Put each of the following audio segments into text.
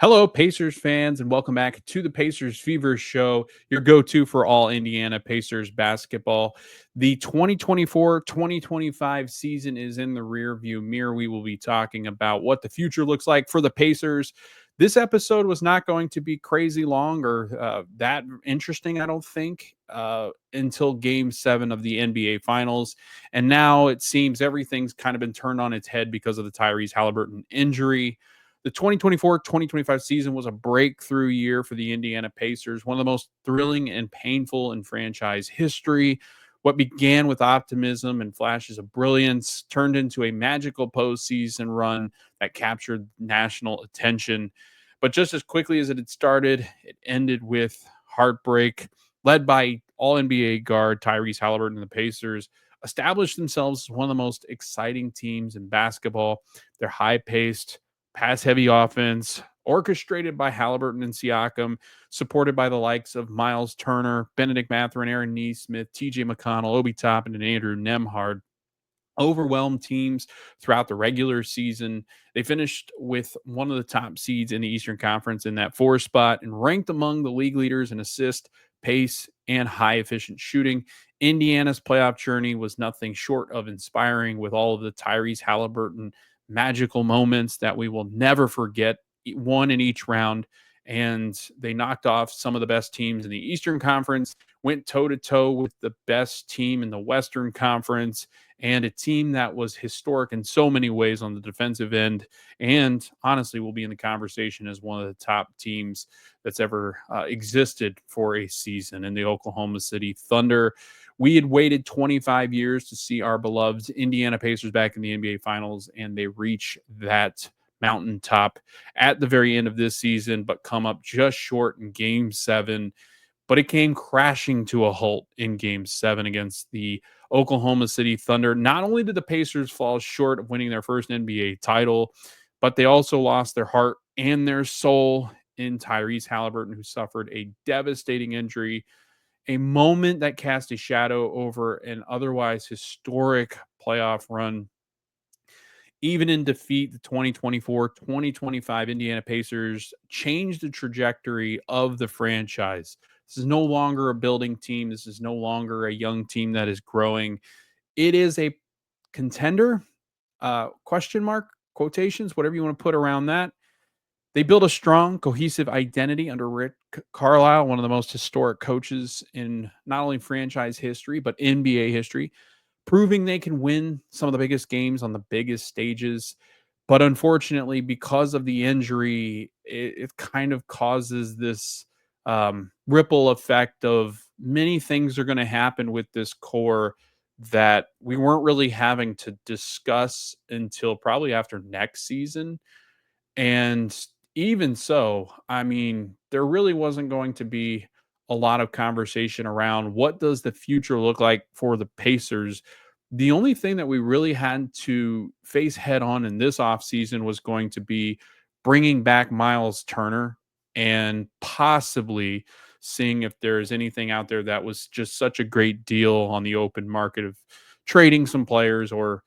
Hello, Pacers fans, and welcome back to the Pacers Fever Show, your go to for all Indiana Pacers basketball. The 2024-2025 season is in the rearview mirror. We will be talking about what the future looks like for the Pacers. This episode was not going to be crazy long or that interesting, I don't think, until game 7 of the NBA Finals. And now it seems everything's kind of been turned on its head because of the Tyrese Haliburton injury. The 2024-2025 season was a breakthrough year for the Indiana Pacers, one of the most thrilling and painful in franchise history. What began with optimism and flashes of brilliance turned into a magical postseason run that captured national attention. But just as quickly as it had started, it ended with heartbreak. Led by all NBA guard Tyrese Haliburton and the Pacers, established themselves as one of the most exciting teams in basketball. They're high-paced, pass-heavy offense, orchestrated by Haliburton and Siakam, supported by the likes of Myles Turner, Bennedict Mathurin, Aaron Nesmith, TJ McConnell, Obi Toppin, and Andrew Nembhard. Overwhelmed teams throughout the regular season. They finished with one of the top seeds in the Eastern Conference in that 4 spot and ranked among the league leaders in assist, pace, and high efficient shooting. Indiana's playoff journey was nothing short of inspiring, with all of the Tyrese Haliburton magical moments that we will never forget, one in each round. And they knocked off some of the best teams in the Eastern Conference, went toe to toe with the best team in the Western Conference, and a team that was historic in so many ways on the defensive end, and honestly will be in the conversation as one of the top teams that's ever existed for a season in the Oklahoma City Thunder. We had waited 25 years to see our beloved Indiana Pacers back in the NBA Finals, and they reach that mountaintop at the very end of this season, but come up just short in Game 7. But it came crashing to a halt in Game 7 against the Oklahoma City Thunder. Not only did the Pacers fall short of winning their first NBA title, but they also lost their heart and their soul in Tyrese Haliburton, who suffered a devastating injury, a moment that cast a shadow over an otherwise historic playoff run. Even in defeat, the 2024-2025 Indiana Pacers changed the trajectory of the franchise. This is no longer a building team. This is no longer a young team that is growing. It is a contender, question mark, quotations, whatever you want to put around that. They built a strong, cohesive identity under Rick Carlisle, one of the most historic coaches in not only franchise history, but NBA history, proving they can win some of the biggest games on the biggest stages. But unfortunately, because of the injury, it kind of causes this ripple effect of many things are going to happen with this core that we weren't really having to discuss until probably after next season. And even so, I mean, there really wasn't going to be a lot of conversation around what does the future look like for the Pacers. The only thing that we really had to face head on in this offseason was going to be bringing back Myles Turner and possibly seeing if there's anything out there that was just such a great deal on the open market of trading some players, or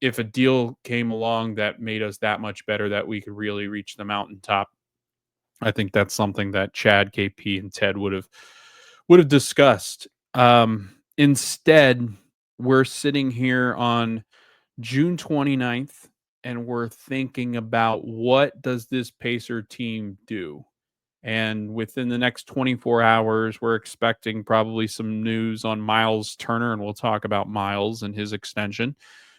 if a deal came along that made us that much better that we could really reach the mountaintop. I think that's something that Chad, KP, and Ted would have discussed. Instead, we're sitting here on June 29th, and we're thinking about what does this Pacer team do? And within the next 24 hours, we're expecting probably some news on Myles Turner, and we'll talk about Myles and his extension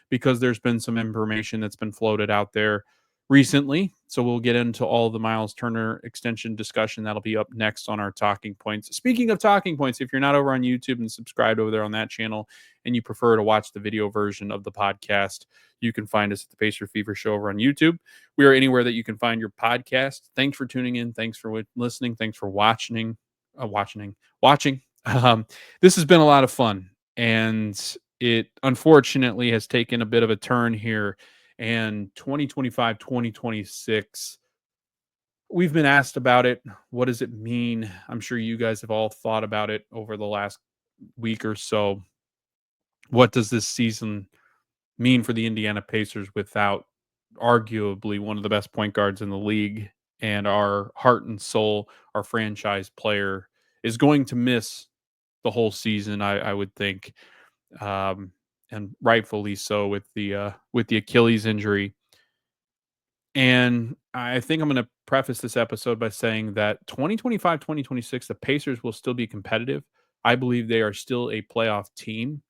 because there's been some information that's been floated out there recently. So we'll get into all the Myles Turner extension discussion. That'll be up next on our talking points. Speaking of talking points, if you're not over on YouTube and subscribed over there on that channel and you prefer to watch the video version of the podcast, you can find us at the Pacer Fever Show over on YouTube. We are anywhere that you can find your podcast. Thanks for tuning in. Thanks for listening. Thanks for watching. This has been a lot of fun, and it unfortunately has taken a bit of a turn here. And 2025, 2026, we've been asked about it. What does it mean? I'm sure you guys have all thought about it over the last week or so. What does this season mean for the Indiana Pacers without arguably one of the best point guards in the league and our heart and soul, our franchise player, is going to miss the whole season. I would think, um, and rightfully so with the Achilles injury. And I think I'm going to preface this episode by saying that 2025, 2026, the Pacers will still be competitive. I believe they are still a playoff team.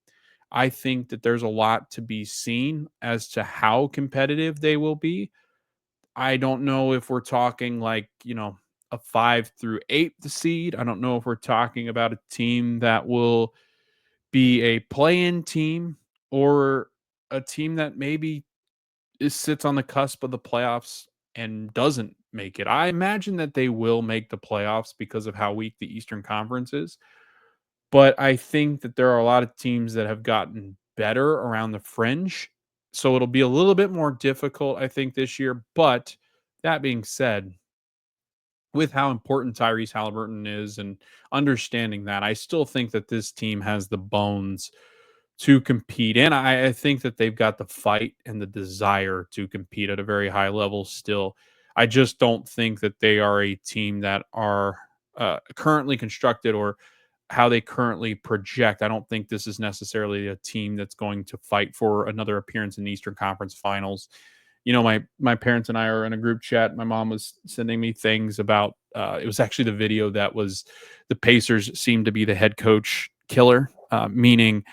I think that there's a lot to be seen as to how competitive they will be. I don't know if we're talking like, a 5 through 8 seed. I don't know if we're talking about a team that will be a play-in team or a team that maybe sits on the cusp of the playoffs and doesn't make it. I imagine that they will make the playoffs because of how weak the Eastern Conference is. But I think that there are a lot of teams that have gotten better around the fringe. So it'll be a little bit more difficult, I think, this year. But that being said, with how important Tyrese Haliburton is and understanding that, I still think that this team has the bones to compete. And I think that they've got the fight and the desire to compete at a very high level still. I just don't think that they are a team that are currently constructed or how they currently project. I don't think this is necessarily a team that's going to fight for another appearance in the Eastern Conference Finals. My parents and I are in a group chat. My mom was sending me things about it was actually the video that was the Pacers seemed to be the head coach killer, meaning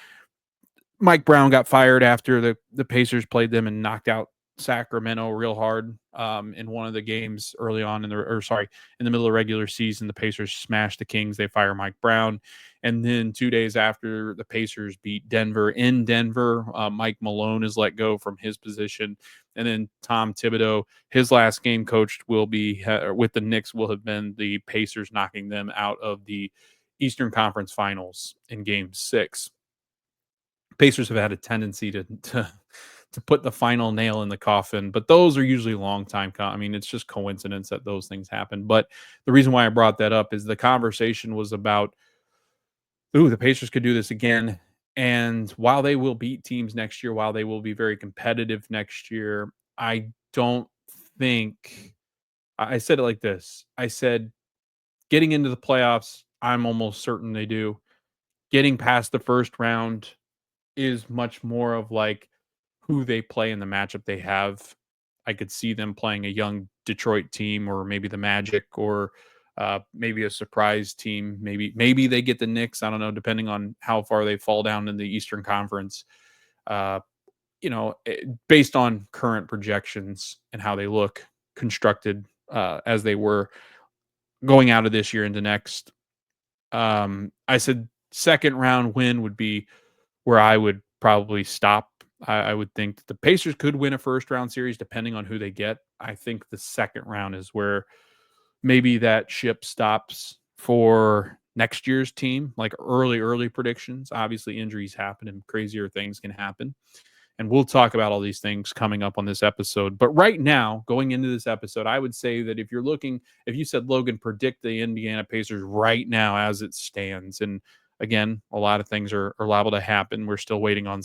Mike Brown got fired after the Pacers played them and knocked out Sacramento real hard in one of the games early on in the middle of regular season. The Pacers smashed the Kings. They fire Mike Brown, and then 2 days after the Pacers beat Denver in Denver, Mike Malone is let go from his position, and then Tom Thibodeau, his last game coached will be with the Knicks will have been the Pacers knocking them out of the Eastern Conference Finals in Game 6. Pacers have had a tendency to put the final nail in the coffin, but those are usually long time. I mean, it's just coincidence that those things happen. But the reason why I brought that up is the conversation was about, ooh, the Pacers could do this again. And while they will beat teams next year, while they will be very competitive next year, I don't think I said it like this. I said, getting into the playoffs, I'm almost certain they do. Getting past the first round is much more of like who they play in the matchup they have. I could see them playing a young Detroit team or maybe the Magic or maybe a surprise team. Maybe they get the Knicks. I don't know, depending on how far they fall down in the Eastern Conference. Uh, Based on current projections and how they look constructed as they were going out of this year into next. I said second round win would be where I would probably stop. I would think that the Pacers could win a first round series depending on who they get. I think the second round is where maybe that ship stops for next year's team, like early predictions. Obviously, injuries happen and crazier things can happen. And we'll talk about all these things coming up on this episode. But right now, going into this episode, I would say that if you said, Logan, predict the Indiana Pacers right now as it stands. And again, a lot of things are liable to happen. We're still waiting on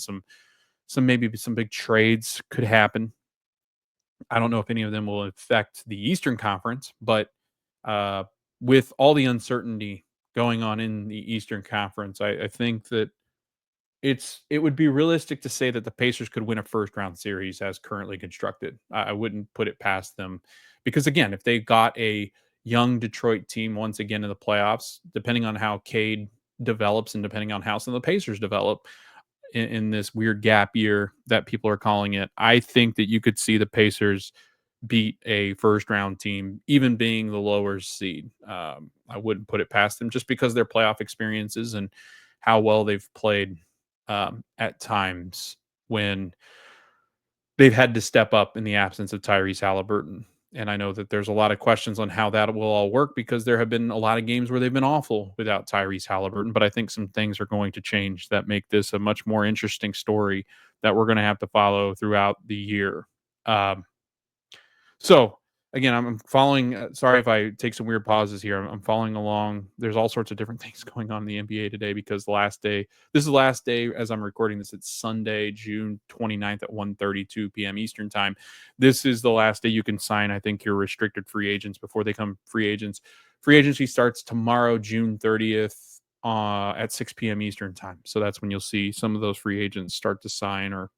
maybe some big trades could happen. I don't know if any of them will affect the Eastern Conference, but uh, with all the uncertainty going on in the Eastern Conference, I think that it would be realistic to say that the Pacers could win a first round series as currently constructed. I wouldn't put it past them because again, if they got a young Detroit team once again in the playoffs, depending on how Cade develops and depending on how some of the Pacers develop in this weird gap year that people are calling it, I think that you could see the Pacers beat a first round team, even being the lower seed. I wouldn't put it past them just because their playoff experiences and how well they've played at times when they've had to step up in the absence of Tyrese Haliburton. And I know that there's a lot of questions on how that will all work because there have been a lot of games where they've been awful without Tyrese Haliburton. But I think some things are going to change that make this a much more interesting story that we're going to have to follow throughout the year. Um, so again, I'm following. Sorry if I take some weird pauses here. I'm following along. There's all sorts of different things going on in the NBA today because the last day, this is the last day as I'm recording this. It's Sunday, June 29th at 1:32 p.m. Eastern time. This is the last day you can sign, I think, your restricted free agents before they come free agents. Free agency starts tomorrow, June 30th at 6 p.m. Eastern time. So that's when you'll see some of those free agents start to sign, or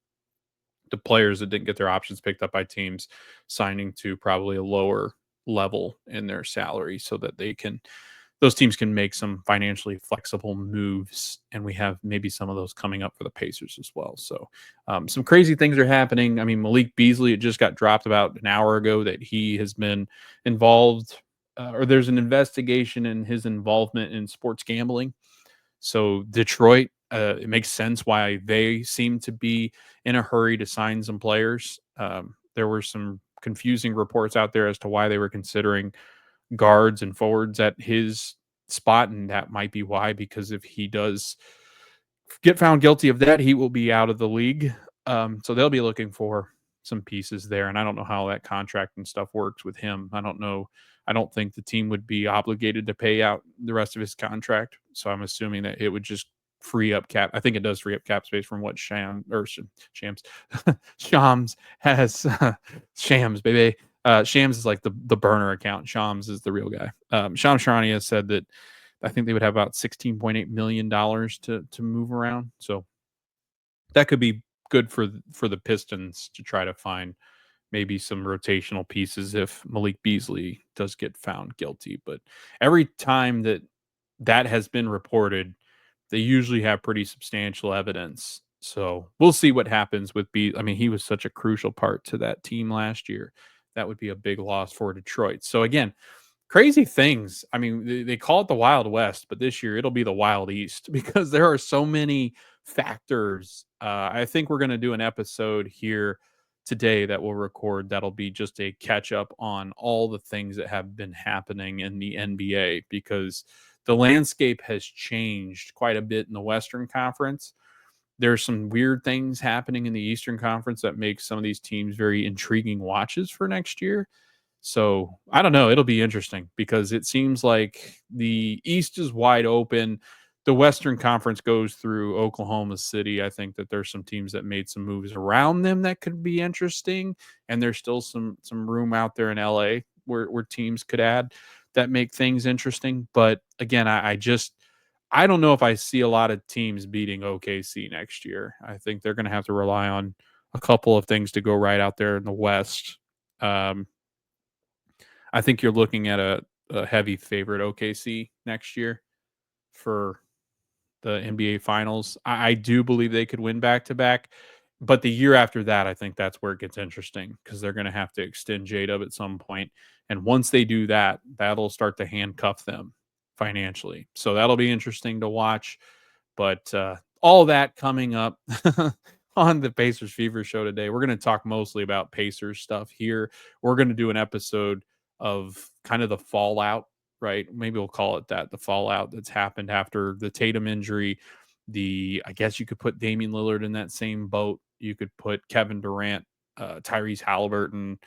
the players that didn't get their options picked up by teams signing to probably a lower level in their salary so that those teams can make some financially flexible moves, and we have maybe some of those coming up for the Pacers as well. So some crazy things are happening. I mean, Malik Beasley, it just got dropped about an hour ago that he has been involved, or there's an investigation in his involvement in sports gambling. So Detroit, it makes sense why they seem to be in a hurry to sign some players. There were some confusing reports out there as to why they were considering guards and forwards at his spot, and that might be why, because if he does get found guilty of that, he will be out of the league. So they'll be looking for some pieces there, and I don't know how that contract and stuff works with him. I don't know. I don't think the team would be obligated to pay out the rest of his contract, so I'm assuming that it would just free up cap. I think it does free up cap space from what Shams Shams has Shams baby. Shams is like the burner account. Shams is the real guy. Shams Charania said that I think they would have about $16.8 million to move around. So that could be good for the Pistons to try to find maybe some rotational pieces if Malik Beasley does get found guilty. But every time that has been reported, they usually have pretty substantial evidence. So we'll see what happens with I mean, he was such a crucial part to that team last year. That would be a big loss for Detroit. So again, crazy things. I mean, they call it the Wild West, but this year it'll be the Wild East because there are so many factors. I think we're going to do an episode here today that we'll record that'll be just a catch up on all the things that have been happening in the NBA because the landscape has changed quite a bit in the Western Conference. There's some weird things happening in the Eastern Conference that make some of these teams very intriguing watches for next year. So I don't know. It'll be interesting because it seems like the East is wide open. The Western Conference goes through Oklahoma City. I think that there's some teams that made some moves around them that could be interesting, and there's still some room out there in LA where teams could add that make things interesting. But again, I don't know if I see a lot of teams beating OKC next year. I think they're going to have to rely on a couple of things to go right out there in the West. I think you're looking at a heavy favorite OKC next year for the NBA Finals. I do believe they could win back to back, but the year after that, I think that's where it gets interesting because they're going to have to extend J-Dub at some point. And once they do that, that'll start to handcuff them financially. So that'll be interesting to watch. But all that coming up on the Pacers Fever show today. We're going to talk mostly about Pacers stuff here. We're going to do an episode of kind of the fallout, right? Maybe we'll call it that, the fallout that's happened after the Tatum injury. I guess you could put Damian Lillard in that same boat. You could put Kevin Durant, Tyrese Haliburton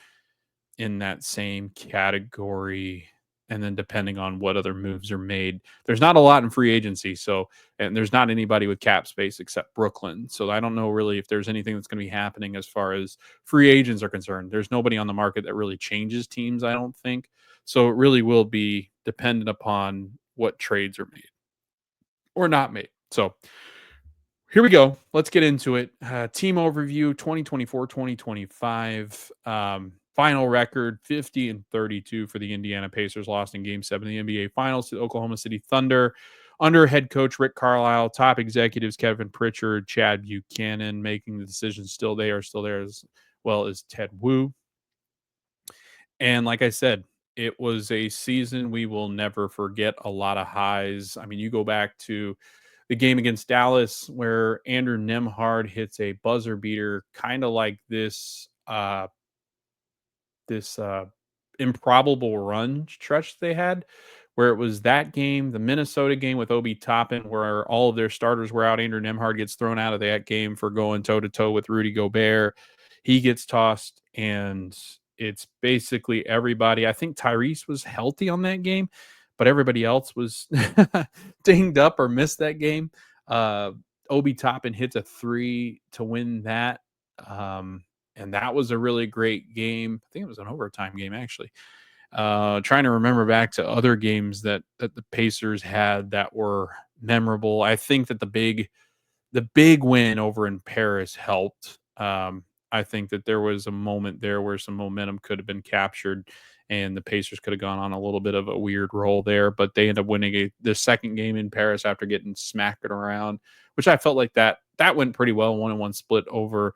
in that same category. And then depending on what other moves are made, there's not a lot in free agency. So, and there's not anybody with cap space except Brooklyn. So I don't know really if there's anything that's going to be happening as far as free agents are concerned. There's nobody on the market that really changes teams, I don't think. So it really will be dependent upon what trades are made or not made. So here we go. Let's get into it. Team overview 2024-2025. Final record 50-32 for the Indiana Pacers, lost in Game 7 of the NBA Finals to the Oklahoma City Thunder. Under head coach Rick Carlisle, top executives Kevin Pritchard, Chad Buchanan making the decisions. They are still there, as well as Ted Wu. And like I said, it was a season we will never forget. A lot of highs. I mean, you go back to the game against Dallas where Andrew Nembhard hits a buzzer beater, kind of like this improbable run stretch they had, where it was that game, the Minnesota game with Obi Toppin, where all of their starters were out. Andrew Nembhard gets thrown out of that game for going toe-to-toe with Rudy Gobert. He gets tossed, and It's basically everybody. I think Tyrese was healthy on that game, but everybody else was dinged up or missed that game. Uh, Obi Toppin hits a three to win that. Um, and that was a really great game. I think it was an overtime game, actually. Trying to remember back to other games that the Pacers had that were memorable. I think that the big win over in Paris helped. I think that there was a moment there where some momentum could have been captured, and the Pacers could have gone on a little bit of a weird roll there. But they ended up winning the second game in Paris after getting smacked around, which I felt like that went pretty well. 1-1 split over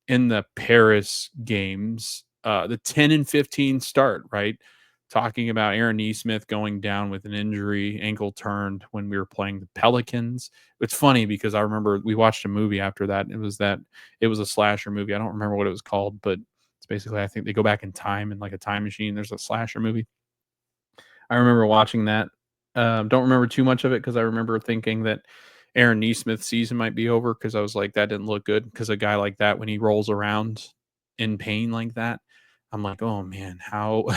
in the Paris games. The 10-15 start, right? Talking about Aaron Nesmith going down with an injury, ankle turned when we were playing the Pelicans. It's funny because I remember we watched a movie after that. It was a slasher movie. I don't remember what it was called, but it's basically I think they go back in time in like a time machine. There's a slasher movie. I remember watching that. Don't remember too much of it because I remember thinking that Aaron Nesmith's season might be over because I was like, that didn't look good. Because a guy like that, when he rolls around in pain like that, I'm like, oh man, how,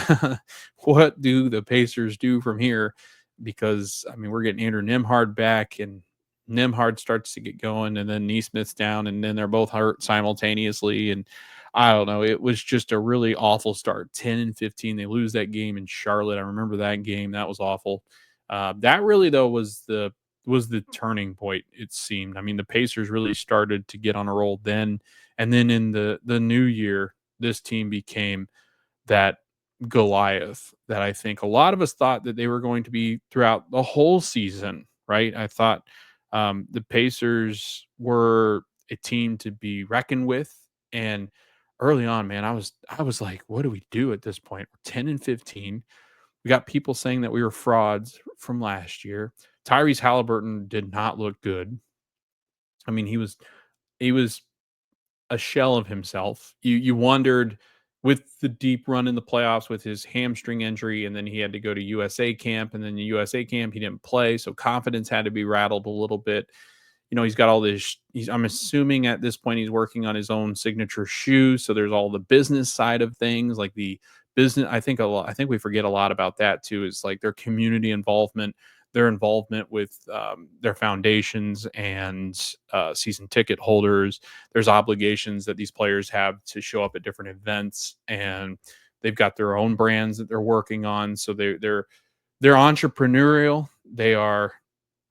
what do the Pacers do from here? Because I mean, we're getting Andrew Nembhard back, and Nembhard starts to get going, and then Nesmith's down, and then they're both hurt simultaneously. And I don't know. It was just a really awful start. 10-15. They lose that game in Charlotte. I remember that game. That was awful. That really though was the turning point, it seemed. I mean, the Pacers really started to get on a roll then. And then in the new year, this team became that Goliath that I think a lot of us thought that they were going to be throughout the whole season, right? I thought the Pacers were a team to be reckoned with. And early on, man, I was like, what do we do at this point? We're 10-15. We got people saying that we were frauds from last year. Tyrese Haliburton did not look good. I mean, he was a shell of himself. You wondered with the deep run in the playoffs with his hamstring injury, and then he had to go to USA camp, and then the USA camp he didn't play, so confidence had to be rattled a little bit. He's got all this. I'm assuming at this point he's working on his own signature shoe. So there's all the business side of things, like the business. I think we forget a lot about that too. Is like their community involvement, their involvement with their foundations and season ticket holders. There's obligations that these players have to show up at different events, and they've got their own brands that they're working on. So they're entrepreneurial. They are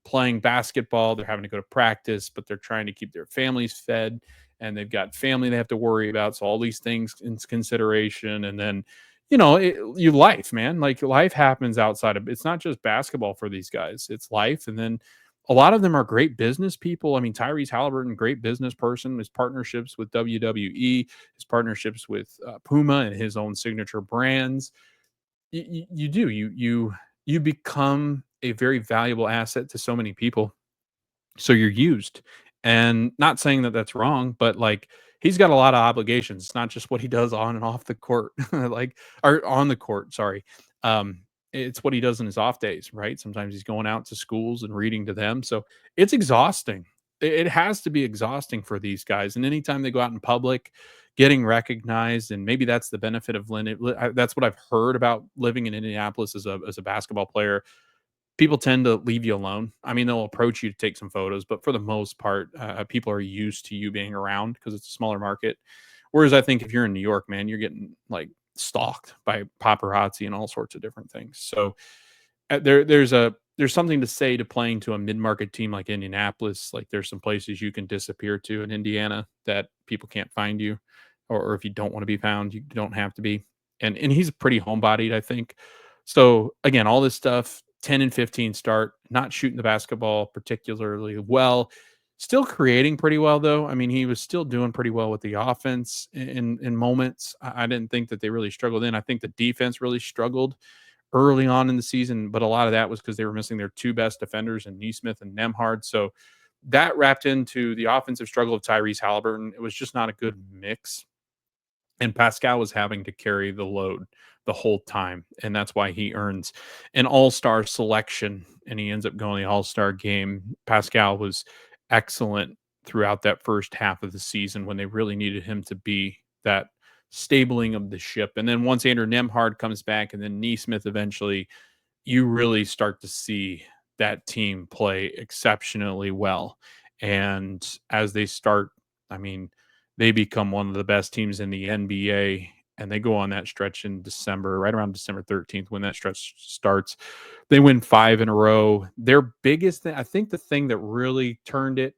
playing basketball. They're having to go to practice, but they're trying to keep their families fed, and they've got family they have to worry about. So all these things in consideration. And then, you life, man, like life happens outside of, it's not just basketball for these guys, it's life. And then a lot of them are great business people. I mean, Tyrese Haliburton, great business person, his partnerships with WWE, his partnerships with Puma and his own signature brands. You become a very valuable asset to so many people, so you're used. And not saying that that's wrong, but like he's got a lot of obligations. It's not just what he does on and off the court, like, or on the court, sorry. um it's what he does in his off days, right? Sometimes he's going out to schools and reading to them, so it's exhausting. It has to be exhausting for these guys, and anytime they go out in public getting recognized, and maybe that's the benefit of that's what I've heard about living in Indianapolis as a basketball player. People tend to leave you alone. I mean, they'll approach you to take some photos, but for the most part, people are used to you being around because it's a smaller market. Whereas I think if you're in New York, man, you're getting like stalked by paparazzi and all sorts of different things. So there's something to say to playing to a mid-market team like Indianapolis. Like there's some places you can disappear to in Indiana that people can't find you, or if you don't want to be found, you don't have to be. And he's pretty homebodied, I think. So again, all this stuff, 10-15 start, not shooting the basketball particularly well, still creating pretty well though. I mean, he was still doing pretty well with the offense in moments. I didn't think that they really struggled in. I think the defense really struggled early on in the season, but a lot of that was because they were missing their two best defenders in Nesmith and Nembhard. So that wrapped into the offensive struggle of Tyrese Haliburton. It was just not a good mix. And Pascal was having to carry the load the whole time. And that's why he earns an all-star selection, and he ends up going to the all-star game. Pascal was excellent throughout that first half of the season when they really needed him to be that stabling of the ship. And then once Andrew Nembhard comes back and then Nesmith eventually, you really start to see that team play exceptionally well. And as they start, I mean, they become one of the best teams in the NBA. And they go on that stretch in December, right around December 13th, when that stretch starts. They win 5 in a row. Their biggest thing, I think the thing that really turned it,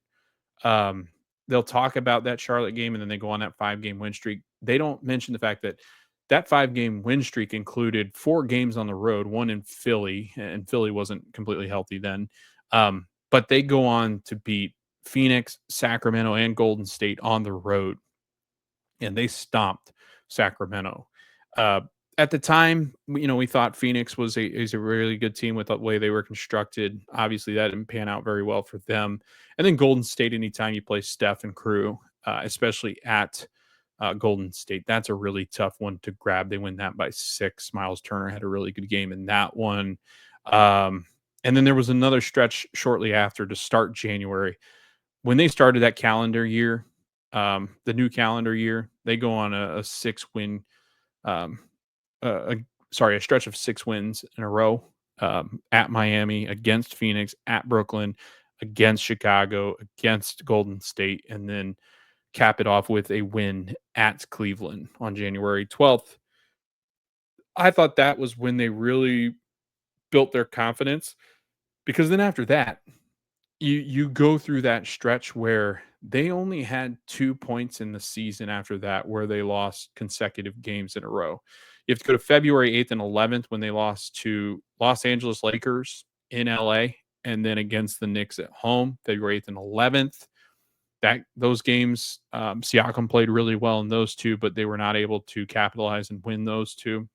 um, they'll talk about that Charlotte game and then they go on that 5-game win streak. They don't mention the fact that that 5-game win streak included 4 games on the road, one in Philly, and Philly wasn't completely healthy then. But they go on to beat Phoenix, Sacramento, and Golden State on the road, and they stomped Sacramento. Uh, at the time, we thought Phoenix is a really good team with the way they were constructed. Obviously, that didn't pan out very well for them. And then Golden State, anytime you play Steph and crew, especially at Golden State, that's a really tough one to grab. They win that by 6. Myles Turner had a really good game in that one. And then there was another stretch shortly after to start January. When they started that calendar year, the new calendar year, they go on a 6-win, um, a stretch of 6 wins in a row, at Miami, against Phoenix, at Brooklyn, against Chicago, against Golden State, and then cap it off with a win at Cleveland on January 12th. I thought that was when they really built their confidence, because then after that, you go through that stretch where they only had 2 points in the season after that, where they lost consecutive games in a row. You have to go to February 8th and 11th when they lost to Los Angeles Lakers in LA, and then against the Knicks at home, February 8th and 11th. Those games, Siakam played really well in those two, but they were not able to capitalize and win those two,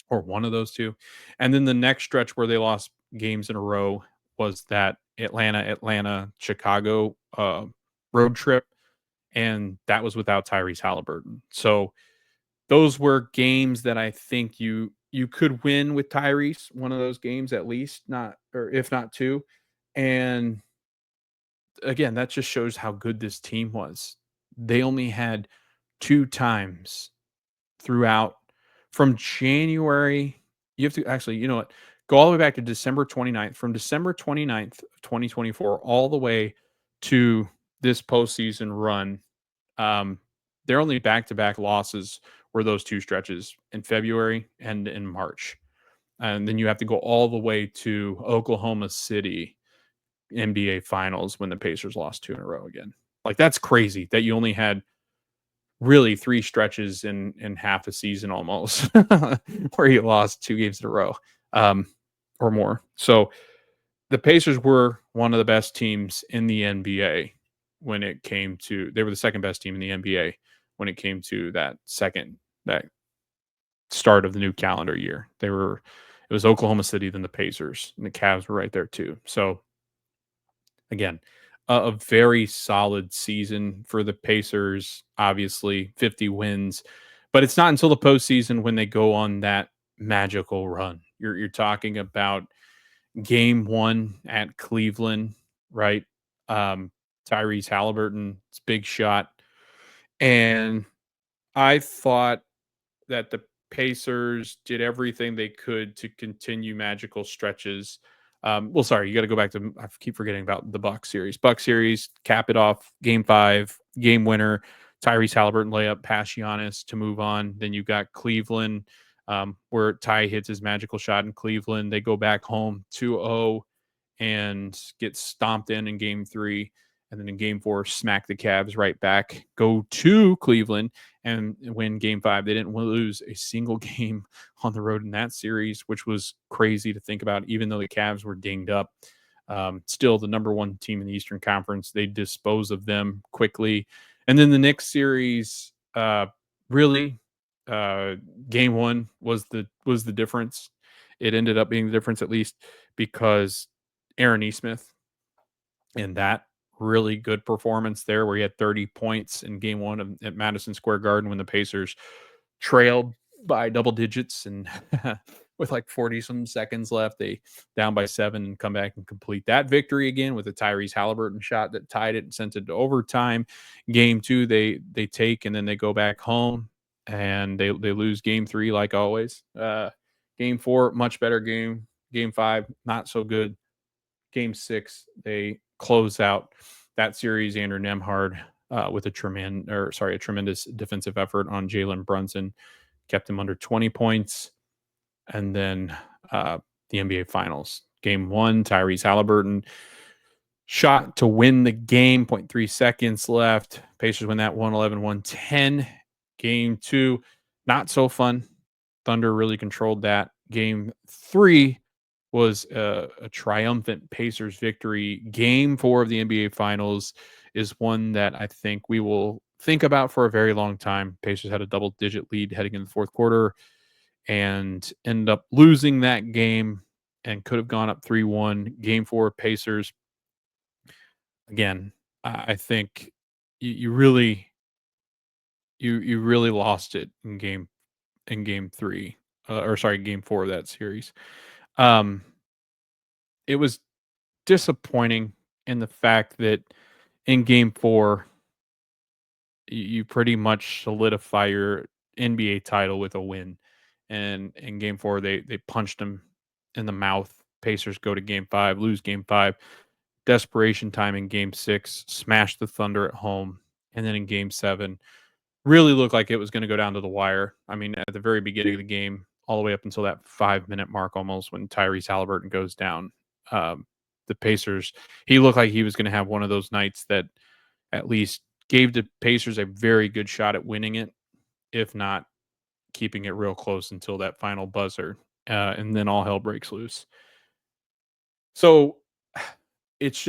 or one of those two. And then the next stretch where they lost games in a row was that Atlanta, Chicago road trip, and that was without Tyrese Haliburton. So those were games that I think you could win with Tyrese, one of those games at least, not, or if not two. And again, that just shows how good this team was. They only had 2 times throughout from January. You have to actually, you know what? Go all the way back to December 29th. From December 29th of 2024 all the way to this postseason run, their only back-to-back losses were those 2 stretches in February and in March. And then you have to go all the way to Oklahoma City NBA Finals when the Pacers lost 2 in a row again. Like, that's crazy that you only had really 3 stretches in half a season almost where you lost 2 games in a row, or more. So the Pacers were one of the best teams in the NBA when it came to, they were the second best team in the NBA when it came to that start of the new calendar year. It was Oklahoma City, then the Pacers, and the Cavs were right there too. So again, a very solid season for the Pacers, obviously 50 wins, but it's not until the postseason when they go on that magical run. You're talking about game 1 at Cleveland, right? Tyrese Haliburton's big shot. And I thought that the Pacers did everything they could to continue magical stretches. Well, sorry, you got to go back to, I keep forgetting about the Bucks series. Bucks series, cap it off, game 5, game winner, Tyrese Haliburton layup past Giannis to move on. Then you got Cleveland, where Ty hits his magical shot in Cleveland. They go back home 2-0 and get stomped in game 3. And then in game 4, smack the Cavs right back, go to Cleveland and win game 5. They didn't lose a single game on the road in that series, which was crazy to think about, even though the Cavs were dinged up. Still the number 1 team in the Eastern Conference. They dispose of them quickly. And then the Knicks series, really, game 1 was the difference. It ended up being the difference, at least because Aaron Nesmith in that really good performance there, where he had 30 points in game 1 at Madison Square Garden when the Pacers trailed by double digits, and with like 40 some seconds left, they down by 7 and come back and complete that victory again with a Tyrese Haliburton shot that tied it and sent it to overtime. Game 2 they take, and then they go back home and they lose game 3 like always. Game 4, much better game. Game 5, not so good. Game 6, they close out that series. Andrew Nembhard with a tremendous defensive effort on Jalen Brunson, kept him under 20 points. And then the NBA Finals. Game 1, Tyrese Haliburton shot to win the game, 0.3 seconds left. Pacers win that 111-110. Game 2, not so fun. Thunder really controlled that. Game 3 was a triumphant Pacers victory. Game 4 of the NBA Finals is one that I think we will think about for a very long time. Pacers had a double-digit lead heading in the fourth quarter and ended up losing that game and could have gone up 3-1. Game 4, Pacers. Again, I think you really lost it in game 3, game 4 of that series. It was disappointing in the fact that in game 4, you pretty much solidify your NBA title with a win. And in game 4, they punched them in the mouth. Pacers go to game 5, lose game 5. Desperation time in game 6, smash the Thunder at home. And then in game 7, really looked like it was going to go down to the wire. I mean, at the very beginning of the game, all the way up until that 5-minute mark almost, when Tyrese Haliburton goes down, the Pacers, he looked like he was going to have one of those nights that at least gave the Pacers a very good shot at winning it, if not keeping it real close until that final buzzer. And then all hell breaks loose. So it's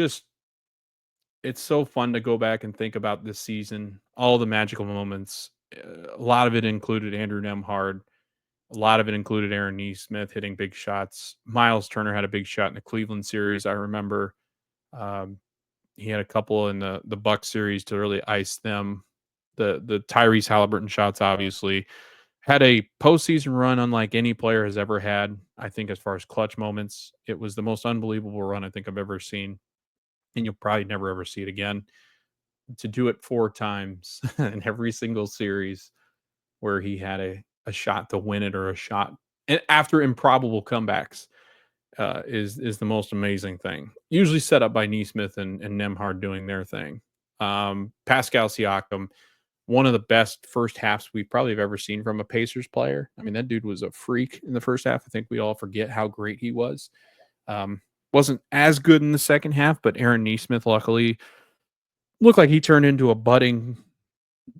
so fun to go back and think about this season, all the magical moments. A lot of it included Andrew Nembhard. A lot of it included Aaron Nesmith hitting big shots. Myles Turner had a big shot in the Cleveland series. I remember he had a couple in the Bucks series to really ice them. The Tyrese Haliburton shots obviously had a postseason run unlike any player has ever had. I think as far as clutch moments, it was the most unbelievable run I think I've ever seen. And you'll probably never ever see it again. To do it 4 times in every single series where he had a shot to win it or a shot after improbable comebacks is the most amazing thing. Usually set up by Nesmith and Nembhard doing their thing. Pascal Siakam, one of the best first halves we probably have ever seen from a Pacers player. I mean, that dude was a freak in the first half. I think we all forget how great he was. Wasn't as good in the second half, but Aaron Nesmith luckily looked like he turned into a budding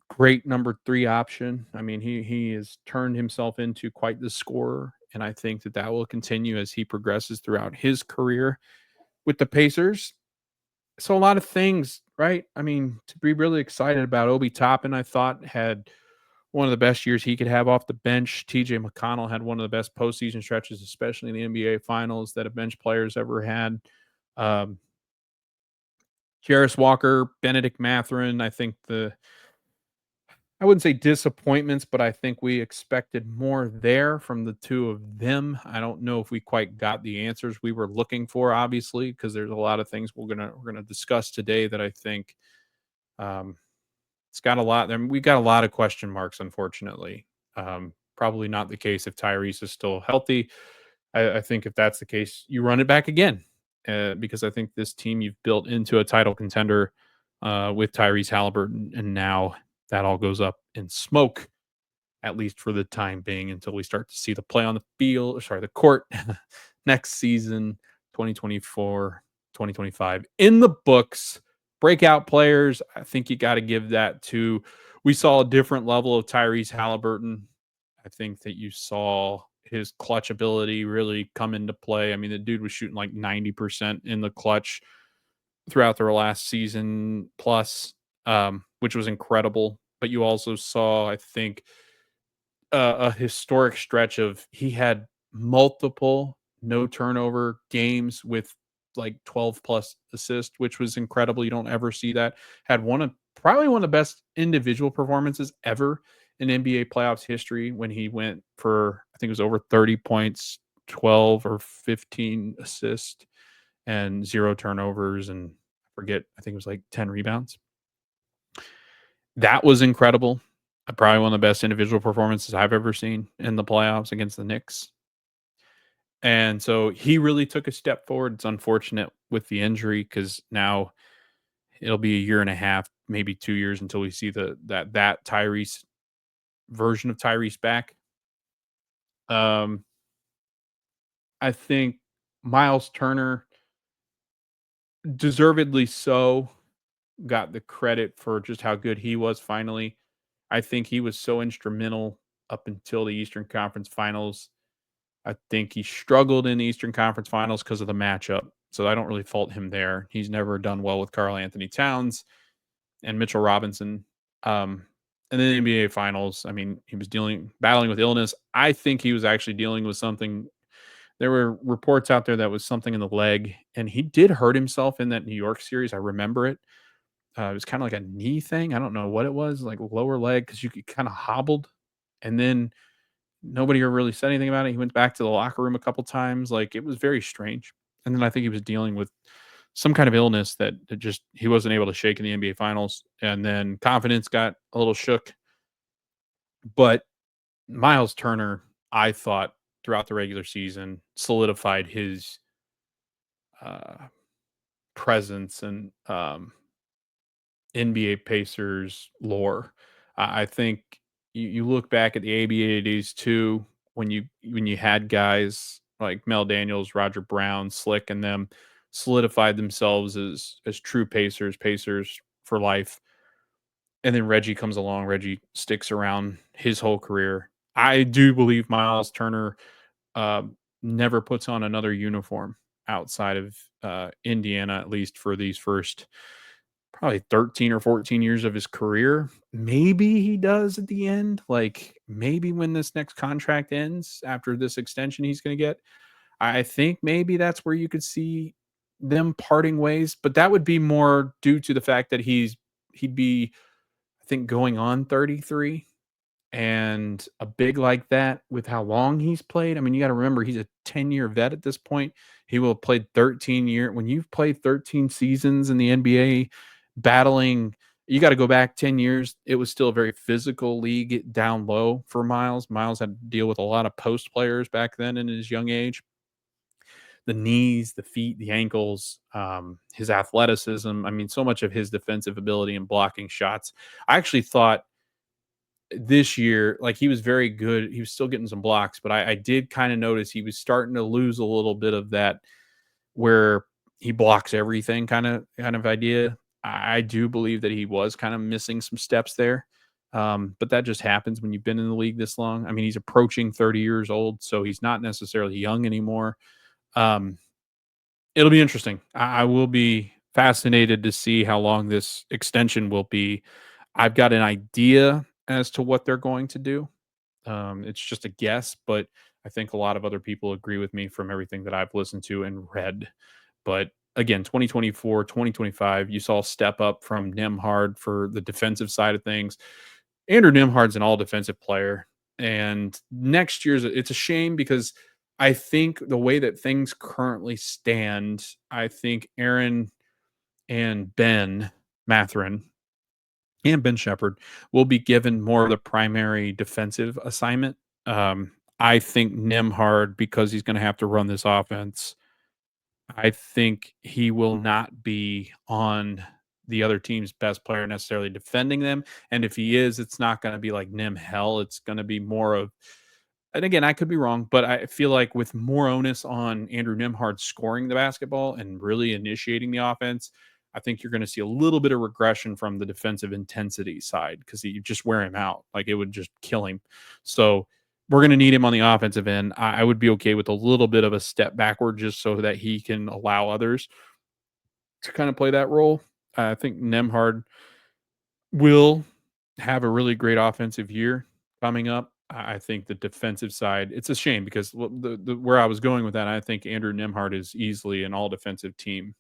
great number 3 option. I mean, he has turned himself into quite the scorer, and I think that will continue as he progresses throughout his career with the Pacers. So a lot of things, right? I mean, to be really excited about. Obi Toppin, I thought, had one of the best years he could have off the bench. TJ McConnell had one of the best postseason stretches, especially in the NBA Finals, that a bench player's ever had. Jarris Walker, Bennedict Mathurin, I think I wouldn't say disappointments, but I think we expected more there from the two of them. I don't know if we quite got the answers we were looking for, obviously, because there's a lot of things we're gonna discuss today that I think it's got a lot. I mean, we've got a lot of question marks, unfortunately. Probably not the case if Tyrese is still healthy. I think if that's the case, you run it back again, because I think this team you've built into a title contender with Tyrese Haliburton, and now that all goes up in smoke, at least for the time being, until we start to see the play on the court next season, 2024, 2025 in the books. Breakout players, I think you got to give that to. We saw a different level of Tyrese Haliburton. I think that you saw his clutch ability really come into play. I mean, the dude was shooting like 90% in the clutch throughout their last season plus, which was incredible. But you also saw, I think, a historic stretch of he had multiple no turnover games with like 12 plus assists, which was incredible. You don't ever see that. Had probably one of the best individual performances ever in NBA playoffs history when he went for, I think it was over 30 points, 12 or 15 assists, and 0 turnovers, and I think it was like 10 rebounds. That was incredible. Probably one of the best individual performances I've ever seen in the playoffs against the Knicks. And so he really took a step forward. It's unfortunate with the injury because now it'll be a year and a half, maybe 2 years until we see that Tyrese version of Tyrese back. Um, I think Myles Turner, deservedly so, got the credit for just how good he was finally. I think he was so instrumental up until the Eastern Conference Finals. I think he struggled in the Eastern Conference Finals because of the matchup. So I don't really fault him there. He's never done well with Karl Anthony Towns and Mitchell Robinson. Um, and then the NBA Finals, I mean, he was battling with illness. I think he was actually dealing with something. There were reports out there that was something in the leg, and he did hurt himself in that New York series. I remember it. It was kind of like a knee thing. I don't know what it was, like lower leg, because you could kind of hobbled. And then nobody ever really said anything about it. He went back to the locker room a couple times. Like it was very strange. And then I think he was dealing with some kind of illness that just he wasn't able to shake in the NBA Finals. And then confidence got a little shook. But Myles Turner, I thought throughout the regular season, solidified his uh, presence and NBA Pacers lore. I think you look back at the ABA days too, when you had guys like Mel Daniels, Roger Brown, Slick, and them solidified themselves as true Pacers for life. And then Reggie comes along. Reggie sticks around his whole career. I do believe Myles Turner uh, never puts on another uniform outside of Indiana, at least for these first probably 13 or 14 years of his career. Maybe he does at the end. Like maybe when this next contract ends after this extension he's going to get, I think maybe that's where you could see them parting ways. But that would be more due to the fact that he'd be, I think, going on 33 and a big like that with how long he's played. I mean, you got to remember he's a 10-year vet at this point. He will have played 13 years. When you've played 13 seasons in the NBA, battling, you got to go back 10 years. It was still a very physical league down low for Myles. Myles had to deal with a lot of post players back then in his young age. The knees, the feet, the ankles, his athleticism. I mean, so much of his defensive ability and blocking shots. I actually thought this year, like he was very good. He was still getting some blocks, but I did kind of notice he was starting to lose a little bit of that where he blocks everything kind of idea. I do believe that he was kind of missing some steps there. But that just happens when you've been in the league this long. I mean, he's approaching 30 years old, so he's not necessarily young anymore. Um, it'll be interesting. I will be fascinated to see how long this extension will be. I've got an idea as to what they're going to do. It's just a guess, but I think a lot of other people agree with me from everything that I've listened to and read. But again, 2024, 2025, you saw a step up from Nembhard for the defensive side of things. Andrew Nembhard's an all defensive player. And next year's, it's a shame because I think the way that things currently stand, I think Aaron and Ben Mathurin and Ben Shepherd will be given more of the primary defensive assignment. I think Nembhard, because he's going to have to run this offense, I think he will not be on the other team's best player necessarily defending them. And if he is, it's not going to be like Nim hell. It's going to be more of, and again, I could be wrong, but I feel like with more onus on Andrew Nembhard scoring the basketball and really initiating the offense, I think you're going to see a little bit of regression from the defensive intensity side because you just wear him out. Like it would just kill him. So we're going to need him on the offensive end. I would be okay with a little bit of a step backward just so that he can allow others to kind of play that role. I think Nembhard will have a really great offensive year coming up. I think the defensive side, it's a shame because where I was going with that, I think Andrew Nembhard is easily an all defensive team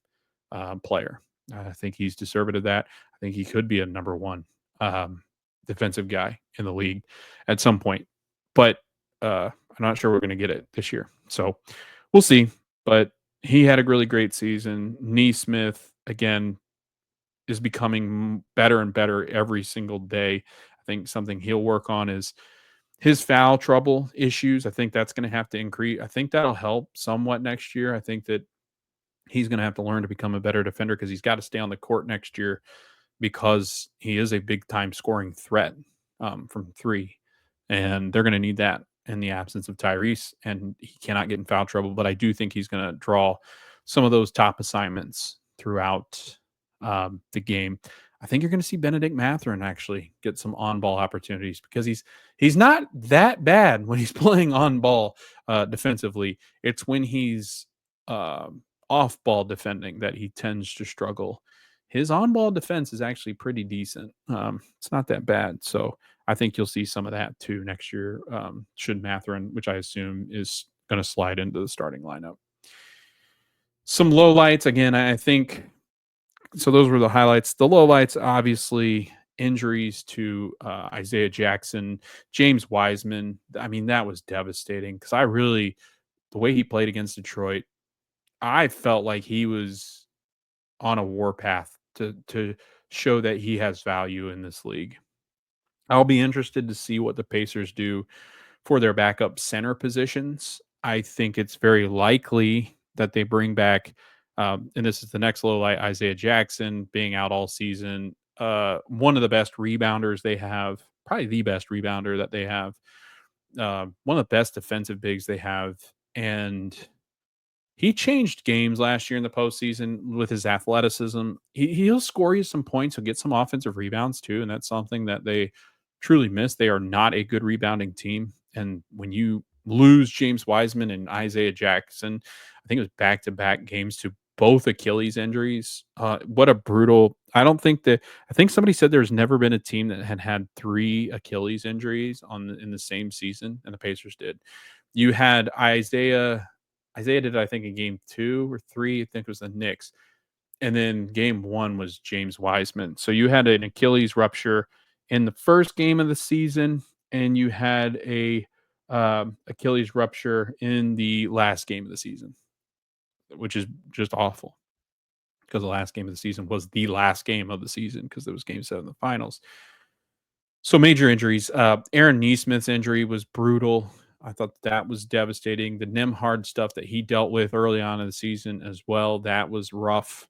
player. I think he's deserving of that. I think he could be a number one um, defensive guy in the league at some point, but I'm not sure we're going to get it this year. So we'll see. But he had a really great season. Nesmith, again, is becoming better and better every single day. I think something he'll work on is his foul trouble issues. I think that's going to have to increase. I think that'll help somewhat next year. I think that he's going to have to learn to become a better defender because he's got to stay on the court next year because he is a big time scoring threat from three. And they're going to need that in the absence of Tyrese. And he cannot get in foul trouble. But I do think he's going to draw some of those top assignments throughout the game. I think you're going to see Bennedict Mathurin actually get some on-ball opportunities because he's not that bad when he's playing on-ball defensively. It's when he's off-ball defending that he tends to struggle. His on-ball defense is actually pretty decent. It's not that bad. So I think you'll see some of that too next year. Should Mathurin, which I assume is going to slide into the starting lineup. Some lowlights again. I think so. Those were the highlights. The lowlights, obviously, injuries to Isaiah Jackson, James Wiseman. I mean, that was devastating because the way he played against Detroit, I felt like he was on a warpath to show that he has value in this league. I'll be interested to see what the Pacers do for their backup center positions. I think it's very likely that they bring back, and this is the next low light, Isaiah Jackson being out all season. One of the best rebounders they have, probably the best rebounder that they have, one of the best defensive bigs they have. And he changed games last year in the postseason with his athleticism. He'll score you some points. He'll get some offensive rebounds too, and that's something that they truly miss. They are not a good rebounding team, and when you lose James Wiseman and Isaiah Jackson, I think it was back-to-back games to both Achilles injuries. What a brutal! I think somebody said there's never been a team that had 3 Achilles injuries in the same season, and the Pacers did. You had Isaiah did, I think, in game 2 or 3. I think it was the Knicks. And then game 1 was James Wiseman. So you had an Achilles rupture in the first game of the season, and you had a Achilles rupture in the last game of the season, which is just awful because the last game of the season was the last game of the season because it was game 7 of the finals. So major injuries. Aaron Nesmith's injury was brutal. I thought that was devastating. The Nembhard stuff that he dealt with early on in the season as well, that was rough.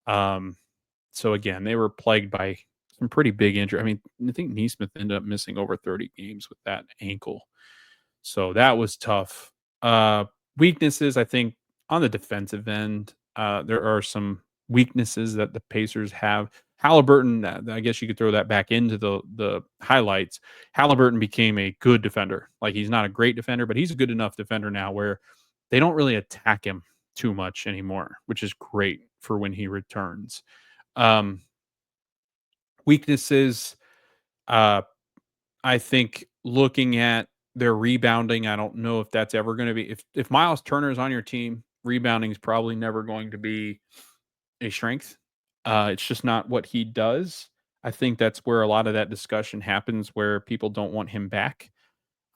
So again, they were plagued by some pretty big injury. I mean, I think Nesmith ended up missing over 30 games with that ankle. So that was tough. Weaknesses, I think, on the defensive end, there are some weaknesses that the Pacers have. Haliburton, I guess you could throw that back into the highlights. Haliburton became a good defender. Like, he's not a great defender, but he's a good enough defender now where they don't really attack him too much anymore, which is great for when he returns. Weaknesses, I think looking at their rebounding, I don't know if that's ever going to be if Myles Turner is on your team, rebounding is probably never going to be a strength. It's just not what he does. I think that's where a lot of that discussion happens, where people don't want him back.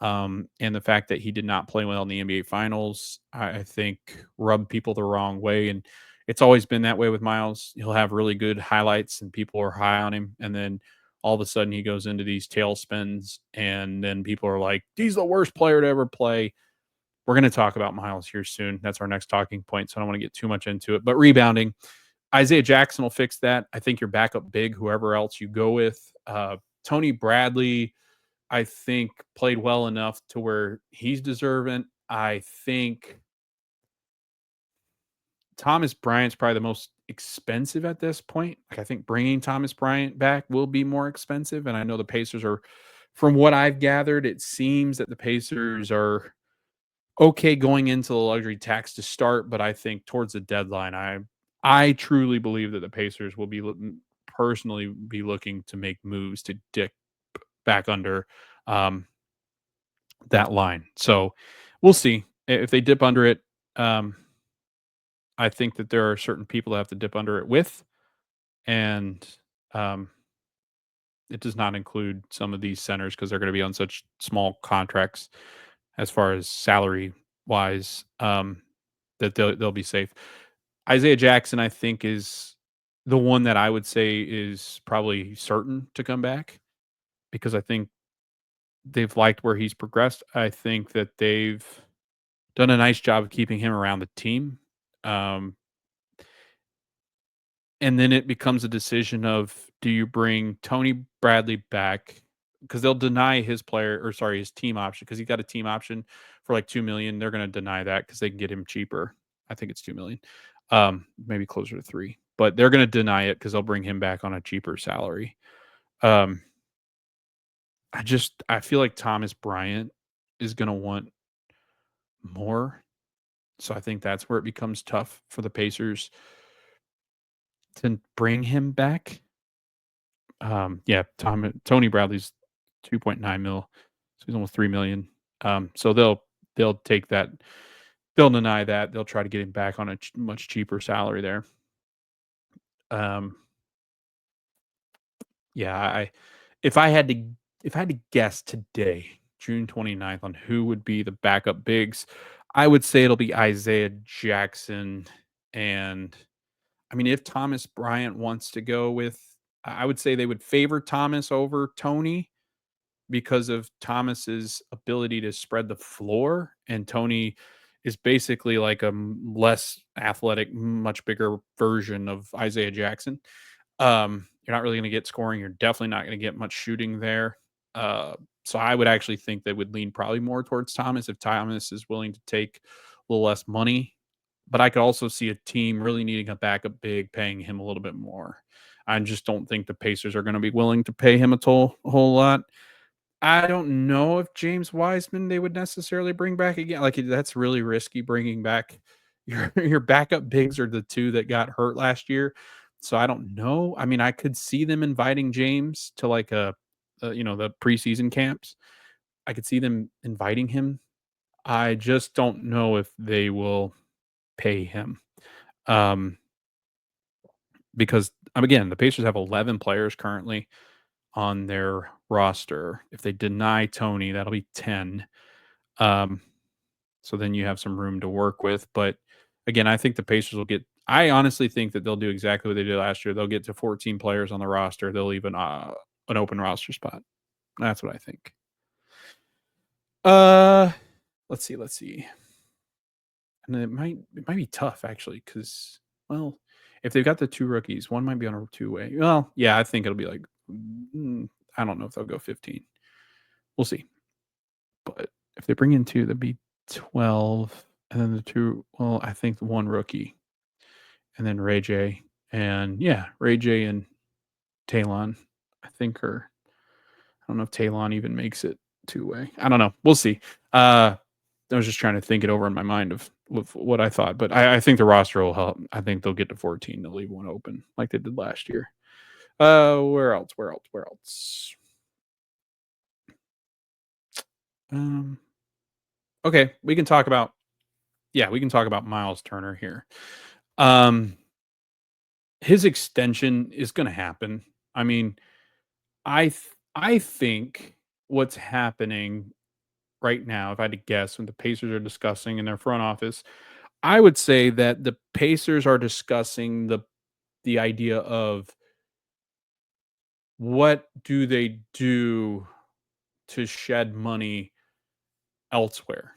And the fact that he did not play well in the NBA Finals, I think, rubbed people the wrong way. And it's always been that way with Myles. He'll have really good highlights, and people are high on him, and then all of a sudden he goes into these tailspins, and then people are like, "He's the worst player to ever play." We're going to talk about Myles here soon. That's our next talking point, so I don't want to get too much into it. But rebounding, Isaiah Jackson will fix that. I think your backup big, whoever else you go with, Tony Bradley, I think, played well enough to where he's deserving. I think Thomas Bryant's probably the most expensive at this point. Like, I think bringing Thomas Bryant back will be more expensive, and I know the Pacers are, from what I've gathered, it seems that the Pacers are okay going into the luxury tax to start, but I think towards the deadline, I truly believe that the Pacers will personally be looking to make moves to dip back under that line. So we'll see if they dip under it. I think that there are certain people that have to dip under it with, and it does not include some of these centers because they're going to be on such small contracts as far as salary wise, that they'll be safe. Isaiah Jackson, I think, is the one that I would say is probably certain to come back. because I think they've liked where he's progressed. I think that they've done a nice job of keeping him around the team. Um, and then it becomes a decision of, do you bring Tony Bradley back? Because they'll deny his player, or sorry, his team option, because he got a team option for like 2 million. They're going to deny that because they can get him cheaper. I think it's 2 million, maybe closer to 3. But they're going to deny it because they'll bring him back on a cheaper salary. Um, I feel like Thomas Bryant is going to want more. So I think that's where it becomes tough for the Pacers to bring him back. Yeah, Tony Bradley's 2.9 mil, so he's almost 3 million. So they'll take that. They'll deny that. They'll try to get him back on a much cheaper salary there. Um, yeah, if I had to if I had to guess today, June 29th, on who would be the backup bigs, I would say it'll be Isaiah Jackson. And I mean, if Thomas Bryant wants to go with, I would say they would favor Thomas over Tony because of Thomas's ability to spread the floor, and Tony is basically like a less athletic, much bigger version of Isaiah Jackson. You're not really going to get scoring. You're definitely not going to get much shooting there. Uh, so I would actually think they would lean probably more towards Thomas if Thomas is willing to take a little less money. But I could also see a team really needing a backup big, paying him a little bit more. I just don't think the Pacers are going to be willing to pay him a whole lot. I don't know if James Wiseman they would necessarily bring back again. Like, that's really risky bringing back your backup bigs are the two that got hurt last year. So I don't know. I mean, I could see them inviting James to like the preseason camps. I could see them inviting him. I just don't know if they will pay him. Um, because again, the Pacers have 11 players currently on their roster. If they deny Tony, that'll be 10. Um, so then you have some room to work with. But again, I think the Pacers will get. I honestly think that they'll do exactly what they did last year. They'll get to 14 players on the roster. They'll leave an open roster spot. That's what I think. Uh, let's see. And it might be tough actually because, well, if they've got the two rookies, one might be on a two-way. Well, yeah, I think it'll be like, I don't know if they'll go 15. We'll see. But if they bring in two, that'd be 12. And then the two, well, I think the one rookie. And then Ray J. And yeah, Ray J and Talon, I think I don't know if Talon even makes it two-way. I don't know. We'll see. I was just trying to think it over in my mind of what I thought. But I think the roster will help. I think they'll get to 14. They'll leave one open like they did last year. Where else? Um, okay, we can talk about Myles Turner here. His extension is going to happen. I mean, I think what's happening right now, if I had to guess, when the Pacers are discussing in their front office, I would say that the Pacers are discussing the idea of what do they do to shed money elsewhere?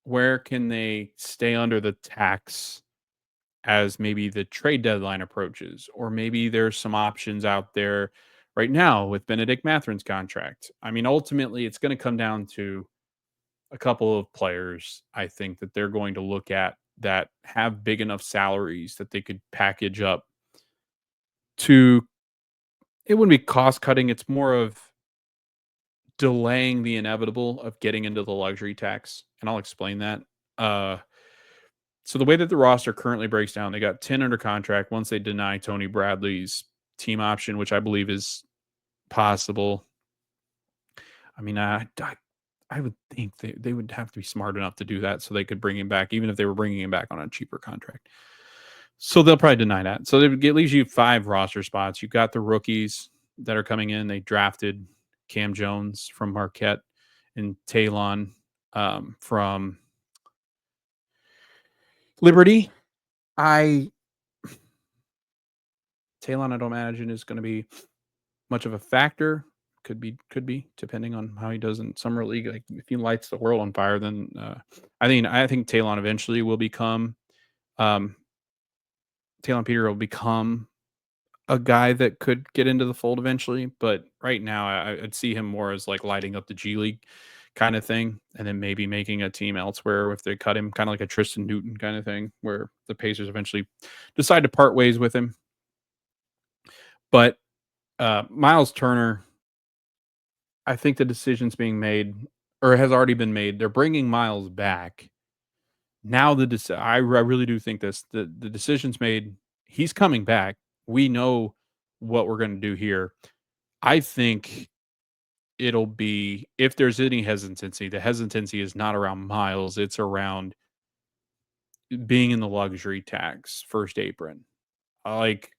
Where can they stay under the tax as maybe the trade deadline approaches? Or maybe there's some options out there right now with Bennedict Mathurin's contract. I mean, ultimately, it's going to come down to a couple of players, I think, that they're going to look at that have big enough salaries that they could package up to. It wouldn't be cost cutting. It's more of delaying the inevitable of getting into the luxury tax. And I'll explain that. Uh, so the way that the roster currently breaks down, they got 10 under contract once they deny Tony Bradley's team option, which I believe is possible. I mean, I would think they would have to be smart enough to do that so they could bring him back, even if they were bringing him back on a cheaper contract. So they'll probably deny that. So it leaves you 5 roster spots. You've got the rookies that are coming in. They drafted Cam Jones from Marquette and Talon from Liberty. Talon, I don't imagine is going to be much of a factor. Could be depending on how he does in summer league. Like if he lights the world on fire, then I think Talon eventually will become um, Talon Peter will become a guy that could get into the fold eventually. But right now, I'd see him more as like lighting up the G League kind of thing, and then maybe making a team elsewhere if they cut him, kind of like a Tristan Newton kind of thing, where the Pacers eventually decide to part ways with him. But Myles Turner, I think the decision's being made or has already been made. They're bringing Myles back. Now I really do think the decision's made. He's coming back. We know what we're going to do here. I think it'll be, if there's any hesitancy, the hesitancy is not around Myles, it's around being in the luxury tax first apron. Like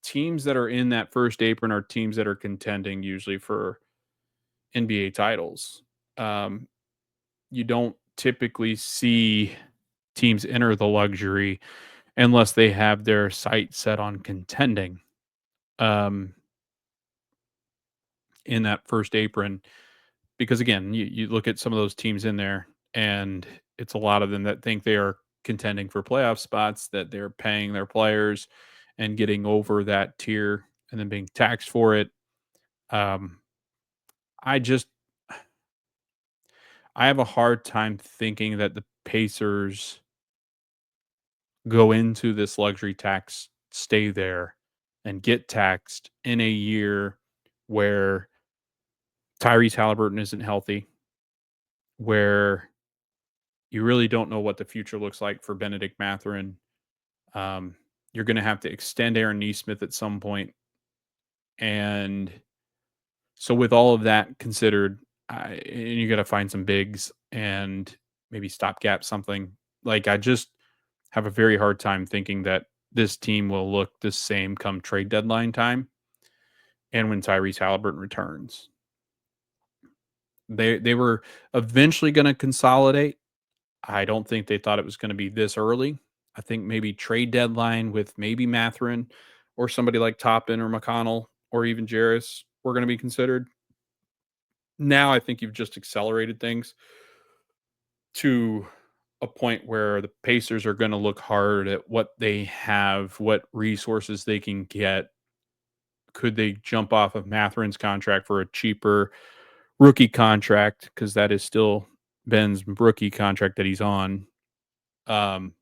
teams that are in that first apron are teams that are contending usually for NBA titles. Um, you don't typically see teams enter the luxury unless they have their sight set on contending um, in that first apron. Because again, you look at some of those teams in there, and it's a lot of them that think they are contending for playoff spots, that they're paying their players and getting over that tier and then being taxed for it. Um, I just I have a hard time thinking that the Pacers go into this luxury tax, stay there, and get taxed in a year where Tyrese Haliburton isn't healthy, where you really don't know what the future looks like for Bennedict Mathurin. You're going to have to extend Aaron Nesmith at some point, and so with all of that considered, and you got to find some bigs and maybe stopgap something. Like I just have a very hard time thinking that this team will look the same come trade deadline time and when Tyrese Haliburton returns. They were eventually going to consolidate. I don't think they thought it was going to be this early. I think maybe trade deadline with maybe Mathurin or somebody like Toppin or McConnell or even Jarris were going to be considered. Now I think you've just accelerated things to a point where the Pacers are going to look hard at what they have, what resources they can get. Could they jump off of Mathurin's contract for a cheaper rookie contract? Because that is still Ben's rookie contract that he's on. Um,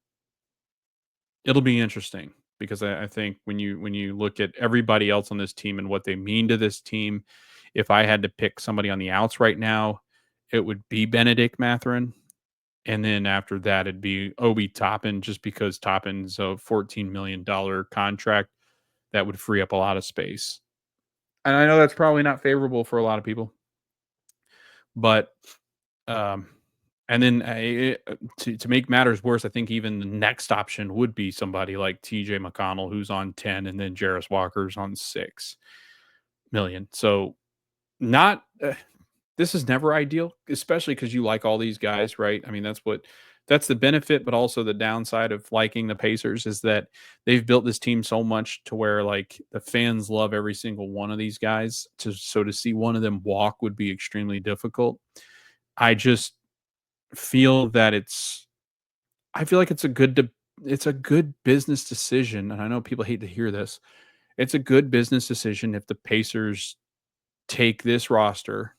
it'll be interesting because I think when you look at everybody else on this team and what they mean to this team, if I had to pick somebody on the outs right now, it would be Bennedict Mathurin. And then after that, it'd be Obi Toppin, just because Toppin's a $14 million contract that would free up a lot of space. And I know that's probably not favorable for a lot of people, but um, and then to make matters worse, I think even the next option would be somebody like TJ McConnell, who's on 10, and then Jarris Walker's on 6 million. So not this is never ideal, especially because you like all these guys, right? I mean, that's the benefit, but also the downside of liking the Pacers is that they've built this team so much to where like the fans love every single one of these guys. To see one of them walk would be extremely difficult. I just feel that I feel like it's a good business decision, and I know people hate to hear this. It's a good business decision if the Pacers take this roster,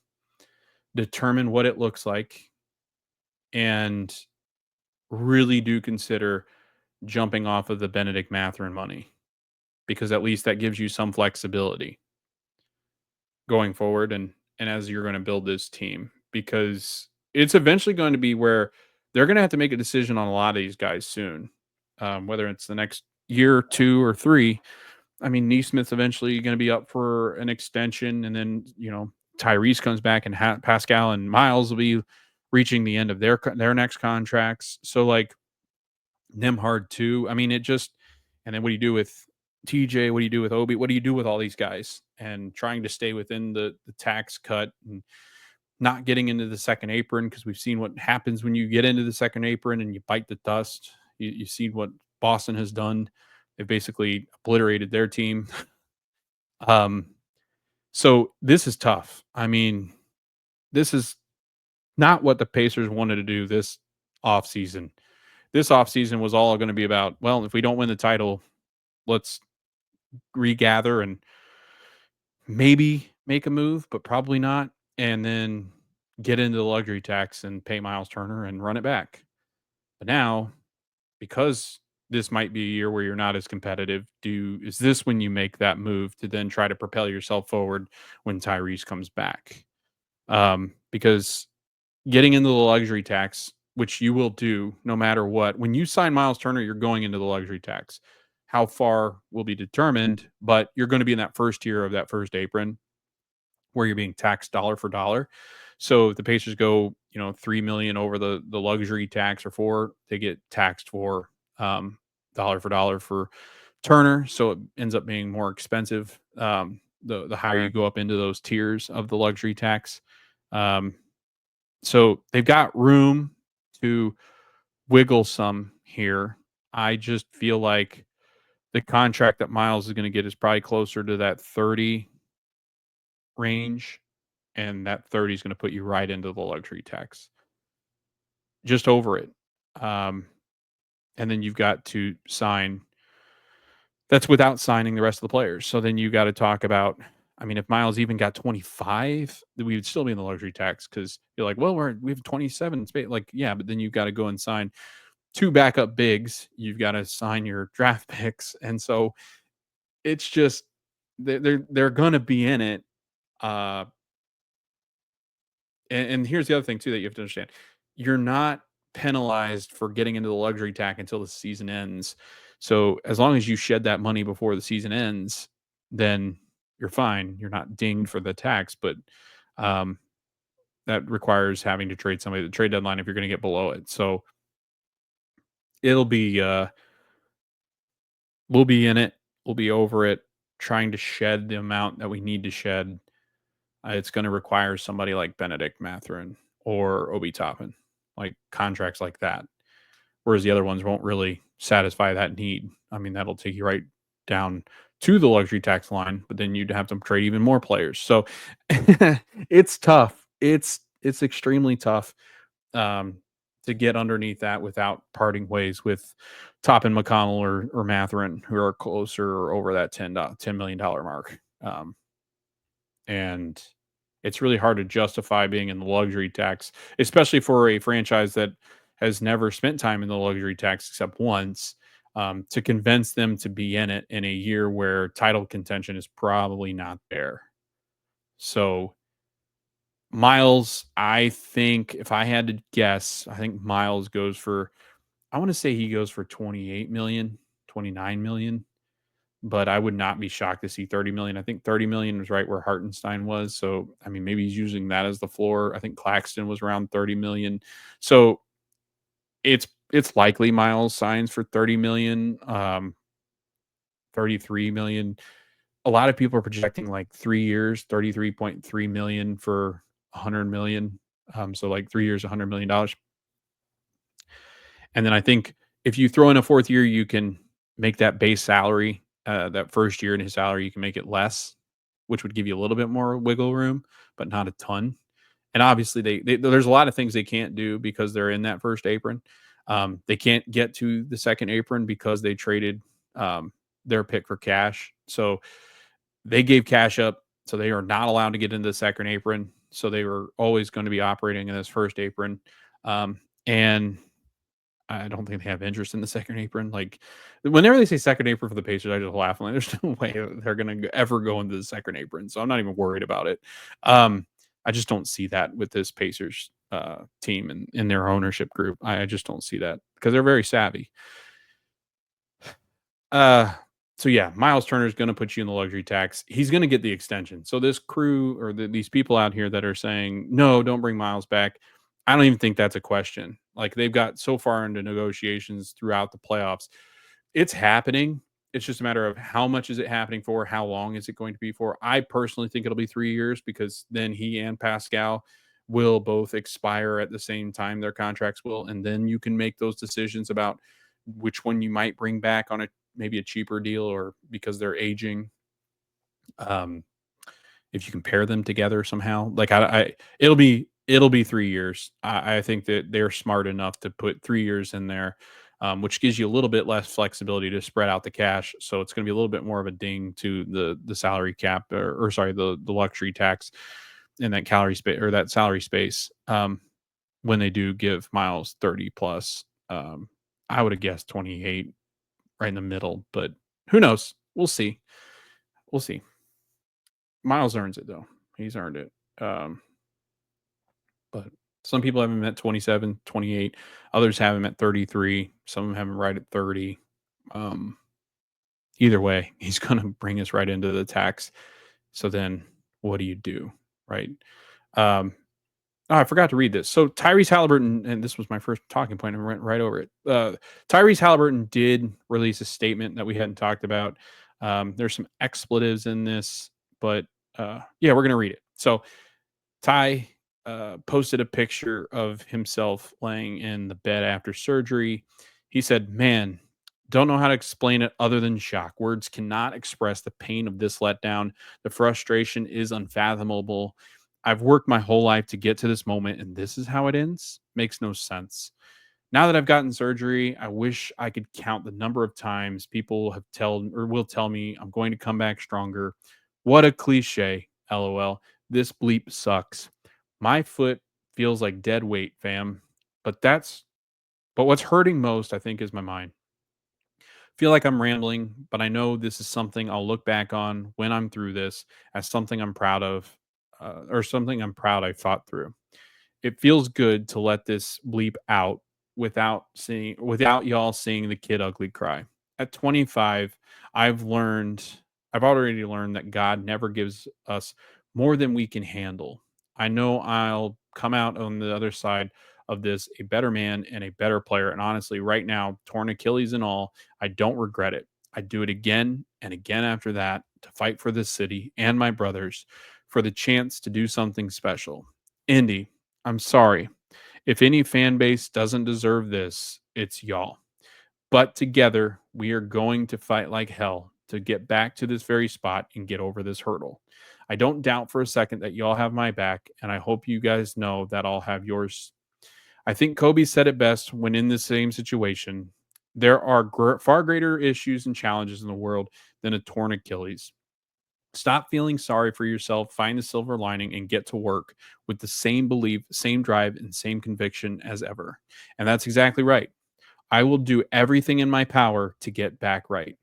determine what it looks like, and really do consider jumping off of the Bennedict Mathurin money, because at least that gives you some flexibility going forward and as you're going to build this team, because it's eventually going to be where they're going to have to make a decision on a lot of these guys soon, whether it's the next year, 2 or 3. I mean, Neesmith's eventually going to be up for an extension, and then Tyrese comes back, and Pascal and Myles will be reaching the end of their next contracts. So like Nembhard too. I mean, it just, and then what do you do with TJ? What do you do with Obi? What do you do with all these guys? And trying to stay within the tax cut and not getting into the second apron, because we've seen what happens when you get into the second apron and you bite the dust. You see what Boston has done. They've basically obliterated their team. Um, So this is tough. I mean, this is not what the Pacers wanted to do this offseason. This offseason was all going to be about, well, if we don't win the title, let's regather and maybe make a move, but probably not. And then get into the luxury tax and pay Myles Turner and run it back. But now, because this might be a year where you're not as competitive, is this when you make that move to then try to propel yourself forward when Tyrese comes back? Because getting into the luxury tax, which you will do no matter what, when you sign Myles Turner, you're going into the luxury tax. How far will be determined, but you're going to be in that first tier of that first apron where you're being taxed dollar for dollar. So if the Pacers go, 3 million over the luxury tax or 4, they get taxed for dollar for dollar for Turner. So it ends up being more expensive. The higher you go up into those tiers of the luxury tax. Um, so they've got room to wiggle some here. I just feel like the contract that Myles is going to get is probably closer to that 30 range, and that 30 is going to put you right into the luxury tax, just over it. Um, and then you've got to sign. That's without signing the rest of the players. So then you got to talk about. I mean, if Myles even got 25, we would still be in the luxury tax because you're like, well, we have 27 space. Like, yeah, but then you've got to go and sign 2 backup bigs. You've got to sign your draft picks, and so it's just they're going to be in it. Uh, and here's the other thing too that you have to understand. You're not penalized for getting into the luxury tax until the season ends. So as long as you shed that money before the season ends, then you're fine. You're not dinged for the tax, but um, that requires having to trade somebody at the trade deadline if you're going to get below it. So it'll be we'll be in it. We'll be over it, trying to shed the amount that we need to shed. It's going to require somebody like Bennedict Mathurin or Obi Toppin, like contracts like that. Whereas the other ones won't really satisfy that need. I mean, that'll take you right down to the luxury tax line, but then you'd have to trade even more players. So it's tough. It's extremely tough um, to get underneath that without parting ways with Toppin, McConnell, or Mathurin, who are closer or over that $10 million mark. And it's really hard to justify being in the luxury tax, especially for a franchise that has never spent time in the luxury tax except once, to convince them to be in it in a year where title contention is probably not there. So Myles, I think if I had to guess, I think Myles goes for, I want to say he goes for 28 million, 29 million, but I would not be shocked to see 30 million. I think 30 million was right where Hartenstein was. So, I mean, maybe he's using that as the floor. I think Claxton was around 30 million. So it's likely Myles signs for 30 million, 33 million. A lot of people are projecting like 3 years, 33.3 million for 100 million. So like 3 years, $100 million. And then I think if you throw in a fourth year, you can make that base salary, that first year in his salary, you can make it less, which would give you a little bit more wiggle room, but not a ton. And obviously, there's a lot of things they can't do because they're in that first apron. They can't get to the second apron because they traded their pick for cash. So they gave cash up, so they are not allowed to get into the second apron. So they were always going to be operating in this first apron. And I don't think they have interest in the second apron. Like whenever they say second apron for the Pacers, I just laugh. I'm like, there's no way they're going to ever go into the second apron. So I'm not even worried about it. I just don't see that with this Pacers team and in their ownership group. I just don't see that because they're very savvy. Uh, so yeah, Myles Turner is going to put you in the luxury tax. He's going to get the extension. So this crew or these people out here that are saying no, don't bring Myles back. I don't even think that's a question. Like they've got so far into negotiations throughout the playoffs. It's happening. It's just a matter of how much is it happening for? How long is it going to be for? I personally think it'll be 3 years because then he and Pascal will both expire at the same time their contracts will, and then you can make those decisions about which one you might bring back on a maybe a cheaper deal or because they're aging. Um, if you can pair them together somehow. Like it'll be 3 years. I think that they're smart enough to put 3 years in there, which gives you a little bit less flexibility to spread out the cash. So it's going to be a little bit more of a ding to the salary cap, or sorry, the luxury tax in that calorie space, or that salary space. When they do give Myles 30 plus, I would have guessed 28, right in the middle, but who knows? We'll see. We'll see. Myles earns it though. He's earned it. But some people have him at 27, 28. Others have him at 33. Some of them have him right at 30. Um, Either way, he's going to bring us right into the tax. So then what do you do? Right. Um, I forgot to read this. So Tyrese Haliburton, and this was my first talking point, and went right over it. Tyrese Haliburton did release a statement that we hadn't talked about. There's some expletives in this, but yeah, we're going to read it. So Ty posted a picture of himself laying in the bed after surgery. He said, "Man, don't know how to explain it other than shock. Words cannot express the pain of this letdown. The frustration is unfathomable. I've worked my whole life to get to this moment, and this is how it ends? Makes no sense. Now that I've gotten surgery, I wish I could count the number of times people have will tell me I'm going to come back stronger. What a cliche. LOL. This bleep sucks. My foot feels like dead weight, fam. But what's hurting most, I think, is my mind. Feel like I'm rambling, but I know this is something I'll look back on when I'm through this as something I'm proud of, or something I'm proud I fought through. It feels good to let this bleep out without y'all seeing the kid ugly cry. At 25, I've learned I've already learned that God never gives us more than we can handle. I know I'll come out on the other side of this a better man and a better player. And honestly, right now, torn Achilles and all, I don't regret it. I'd do it again and again after that to fight for this city and my brothers for the chance to do something special. Indy, I'm sorry. If any fan base doesn't deserve this, it's y'all. But together, we are going to fight like hell to get back to this very spot and get over this hurdle. I don't doubt for a second that y'all have my back, and I hope you guys know that I'll have yours. I think Kobe said it best when in the same situation. There are far greater issues and challenges in the world than a torn Achilles. Stop feeling sorry for yourself, find the silver lining, and get to work with the same belief, same drive, and same conviction as ever. And that's exactly right. I will do everything in my power to get back right.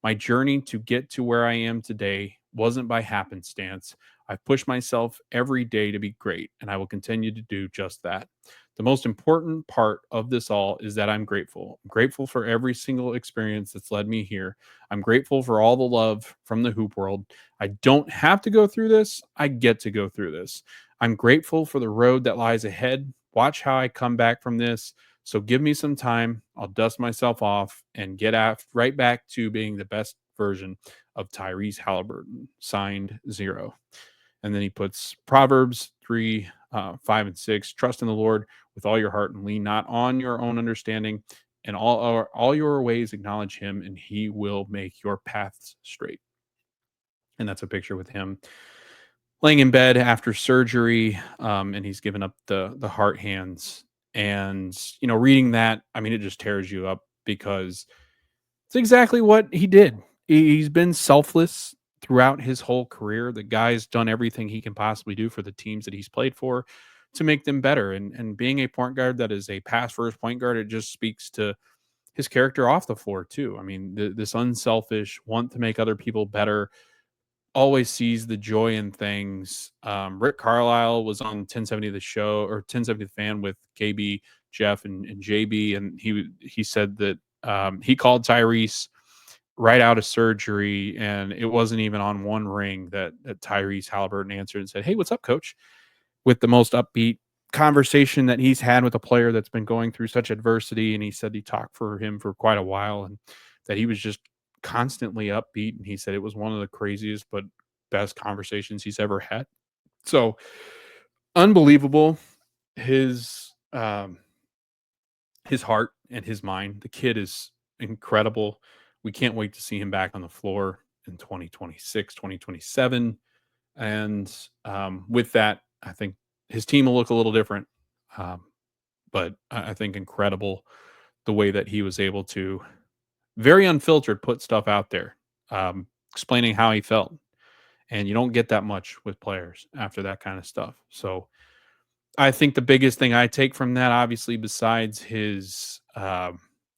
My journey to get to where I am today wasn't by happenstance. I've pushed myself every day to be great, and I will continue to do just that. The most important part of this all is that I'm grateful. I'm grateful for every single experience that's led me here. I'm grateful for all the love from the hoop world. I don't have to go through this, I get to go through this. I'm grateful for the road that lies ahead. Watch how I come back from this. So give me some time. I'll dust myself off and get right back to being the best version of Tyrese Haliburton. Signed, Zero. And then he puts Proverbs 3, 5, and 6. Trust in the Lord with all your heart and lean not on your own understanding. And all your ways acknowledge him, and he will make your paths straight. And that's a picture with him laying in bed after surgery, and he's given up the heart hands. And reading that, I mean, it just tears you up because it's exactly what he did. He's been selfless throughout his whole career. The guy's done everything he can possibly do for the teams that he's played for to make them better. And being a point guard that is a pass first point guard, it just speaks to his character off the floor too. I mean, this unselfish want to make other people better, always sees the joy in things. Rick Carlisle was on 1070 the show, or 1070 the fan, with KB, Jeff, and JB, and he said that he called Tyrese right out of surgery, and it wasn't even on one ring that Tyrese Haliburton answered and said, "Hey, what's up, coach?" With the most upbeat conversation that he's had with a player that's been going through such adversity. And he said he talked for him for quite a while, and that he was just constantly upbeat. And he said it was one of the craziest but best conversations he's ever had. So unbelievable. His heart and his mind. The kid is incredible. We can't wait to see him back on the floor in 2026, 2027. And with that, I think his team will look a little different. Um, but I think incredible the way that he was able to very unfiltered put stuff out there, explaining how he felt. And you don't get that much with players after that kind of stuff. So I think the biggest thing I take from that, obviously, besides his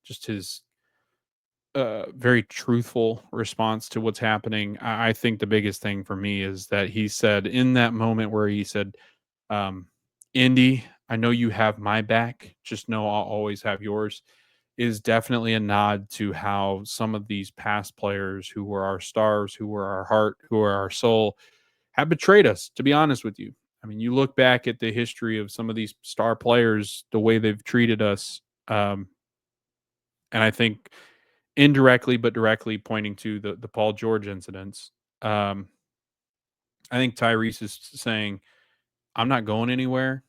just his very truthful response to what's happening, I think the biggest thing for me is that he said in that moment where he said, um, Indy, I know you have my back. Just know I'll always have yours, is definitely a nod to how some of these past players who were our stars, who were our heart, who are our soul, have betrayed us, to be honest with you. I mean, you look back at the history of some of these star players, the way they've treated us. And I think indirectly but directly pointing to the Paul George incidents. Um, I think Tyrese is saying, I'm not going anywhere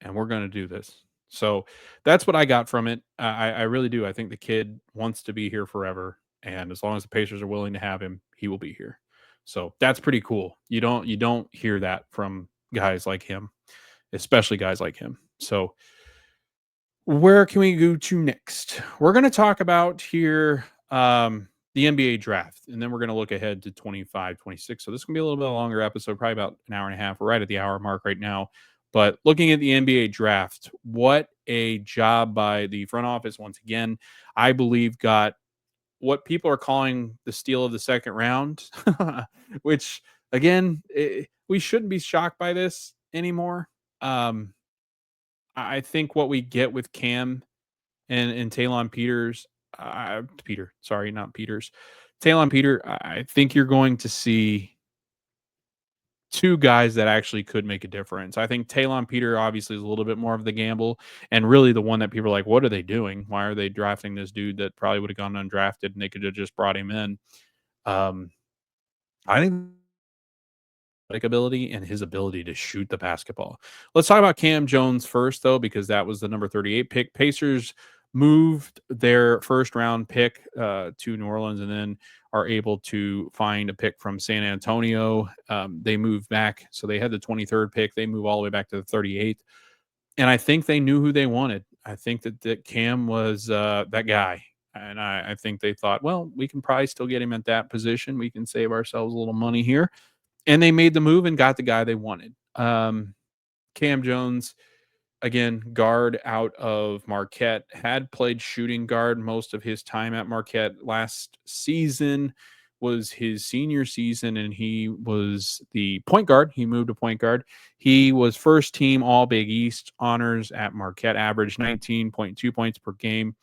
and we're going to do this. So that's what I got from it. I really do. I think the kid wants to be here forever. And as long as the Pacers are willing to have him, he will be here. So that's pretty cool. You don't hear that from guys like him, especially guys like him. So where can we go to next? We're going to talk about here the NBA draft, and then we're going to look ahead to 25, 26. So this is going to be a little bit longer episode, probably about an hour and a half. We're right at the hour mark right now. But looking at the NBA draft, what a job by the front office once again. I believe got what people are calling the steal of the second round, which again, we shouldn't be shocked by this anymore. Um, I think what we get with Cam and Talon Peters, Peter, sorry, not Peters, Talon Peter, I think you're going to see two guys that actually could make a difference. I think Talon Peter obviously is a little bit more of the gamble, and really the one that people are like, what are they doing? Why are they drafting this dude that probably would have gone undrafted and they could have just brought him in? Um, I think ability and his ability to shoot the basketball. Let's talk about Cam Jones first, though, because that was the number 38 pick. Pacers moved their first round pick to New Orleans and then are able to find a pick from San Antonio. They moved back. So they had the 23rd pick. They move all the way back to the 38th. And I think they knew who they wanted. I think that Cam was that guy. And I think they thought, well, we can probably still get him at that position. We can save ourselves a little money here, and they made the move and got the guy they wanted. Cam Jones, again, guard out of Marquette, had played shooting guard most of his time at Marquette. Last season was his senior season, and he was the point guard. He moved to point guard. He was first team All Big East honors at Marquette, averaged 19.2 points per game,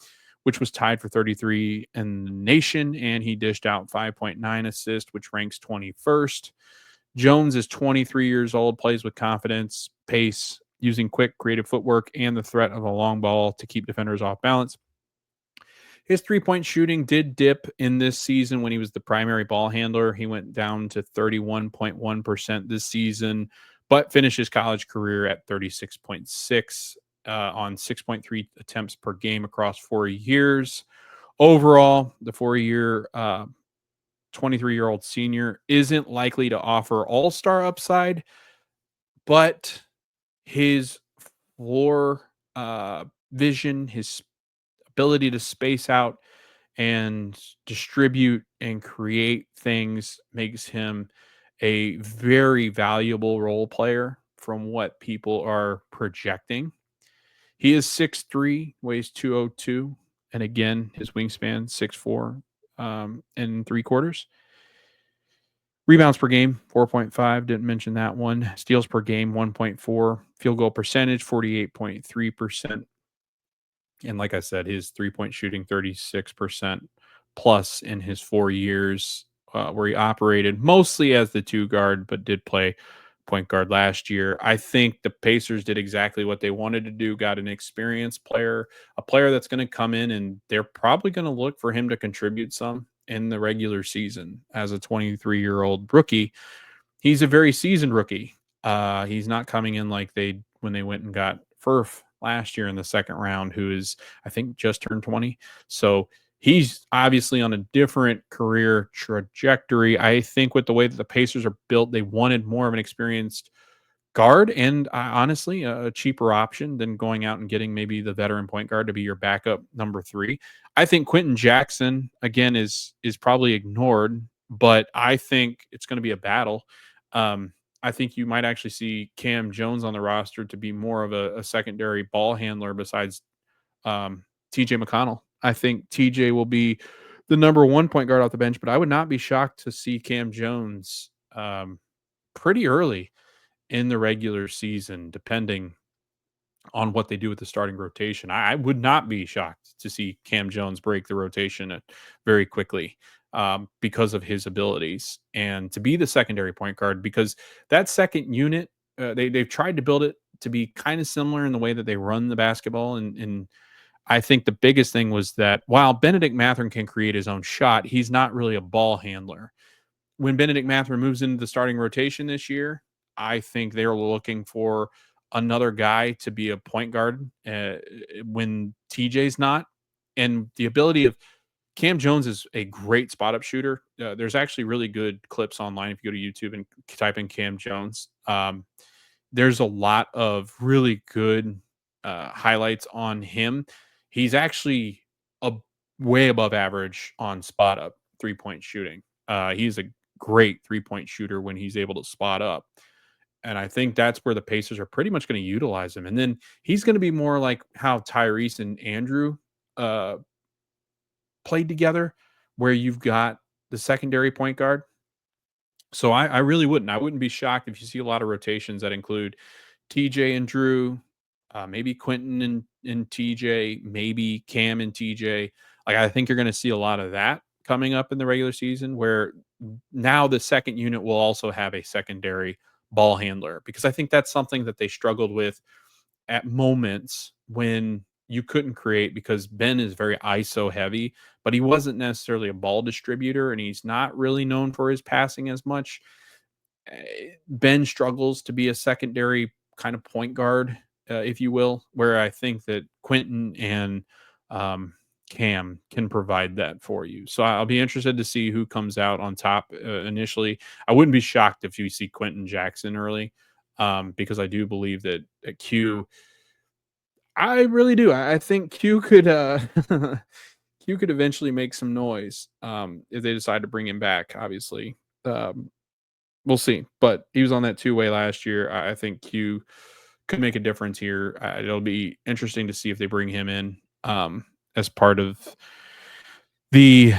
which was tied for 33 in the nation, and he dished out 5.9 assists, which ranks 21st. Jones is 23 years old, plays with confidence, pace, using quick, creative footwork, and the threat of a long ball to keep defenders off balance. His three-point shooting did dip in this season when he was the primary ball handler. He went down to 31.1% this season, but finished his college career at 36.6 on 6.3 attempts per game across 4 years. Overall, the 4-year 23-year-old senior isn't likely to offer all-star upside, but his floor vision, his ability to space out and distribute and create things makes him a very valuable role player from what people are projecting. He is 6'3", weighs 202, and again, his wingspan 6'4", and 3/4. Rebounds per game, 4.5. Didn't mention that one. Steals per game, 1.4. Field goal percentage, 48.3%. And like I said, his three-point shooting, 36% plus in his 4 years, where he operated mostly as the two guard, but did play point guard last year. I think the Pacers did exactly what they wanted to do, got an experienced player, a player that's going to come in, and they're probably going to look for him to contribute some in the regular season as a 23-year-old rookie. He's a very seasoned rookie. He's not coming in like when they went and got Furf last year in the second round, who is, I think, just turned 20. So He's obviously on a different career trajectory. I think with the way that the Pacers are built, they wanted more of an experienced guard and honestly a cheaper option than going out and getting maybe the veteran point guard to be your backup number 3. I think Quentin Jackson again is probably ignored, but I think it's going to be a battle. I think you might actually see Cam Jones on the roster to be more of a secondary ball handler besides TJ McConnell. I think TJ will be the number 1 point guard off the bench, but I would not be shocked to see Cam Jones pretty early in the regular season, depending on what they do with the starting rotation. I would not be shocked to see Cam Jones break the rotation very quickly because of his abilities and to be the secondary point guard, because that second unit, they've tried to build it to be kind of similar in the way that they run the basketball. And I think the biggest thing was that while Bennedict Mathurin can create his own shot, he's not really a ball handler. When Bennedict Mathurin moves into the starting rotation this year, I think they're looking for another guy to be a point guard when TJ's not. And the ability of Cam Jones is a great spot up shooter. There's actually really good clips online if you go to YouTube and type in Cam Jones. There's a lot of really good highlights on him. He's actually a way above average on spot up 3-point shooting. He's a great 3-point shooter when he's able to spot up. And I think that's where the Pacers are pretty much going to utilize him. And then he's going to be more like how Tyrese and Andrew played together, where you've got the secondary point guard. So I really wouldn't. I wouldn't be shocked if you see a lot of rotations that include TJ and Drew, maybe Quentin and TJ, maybe Cam and TJ. Like I think you're going to see a lot of that coming up in the regular season, where now the second unit will also have a secondary ball handler, because I think that's something that they struggled with at moments when you couldn't create, because Ben is very ISO heavy, but he wasn't necessarily a ball distributor and he's not really known for his passing as much. Ben struggles to be a secondary kind of point guard, if you will, where I think that Quentin and Cam can provide that for you. So I'll be interested to see who comes out on top initially. I wouldn't be shocked if you see Quentin Jackson early, because I do believe that Q. I really do. I think Q could Q could eventually make some noise if they decide to bring him back. Obviously, we'll see. But he was on that 2-way last year. I think Q could make a difference here. It'll be interesting to see if they bring him in as part of the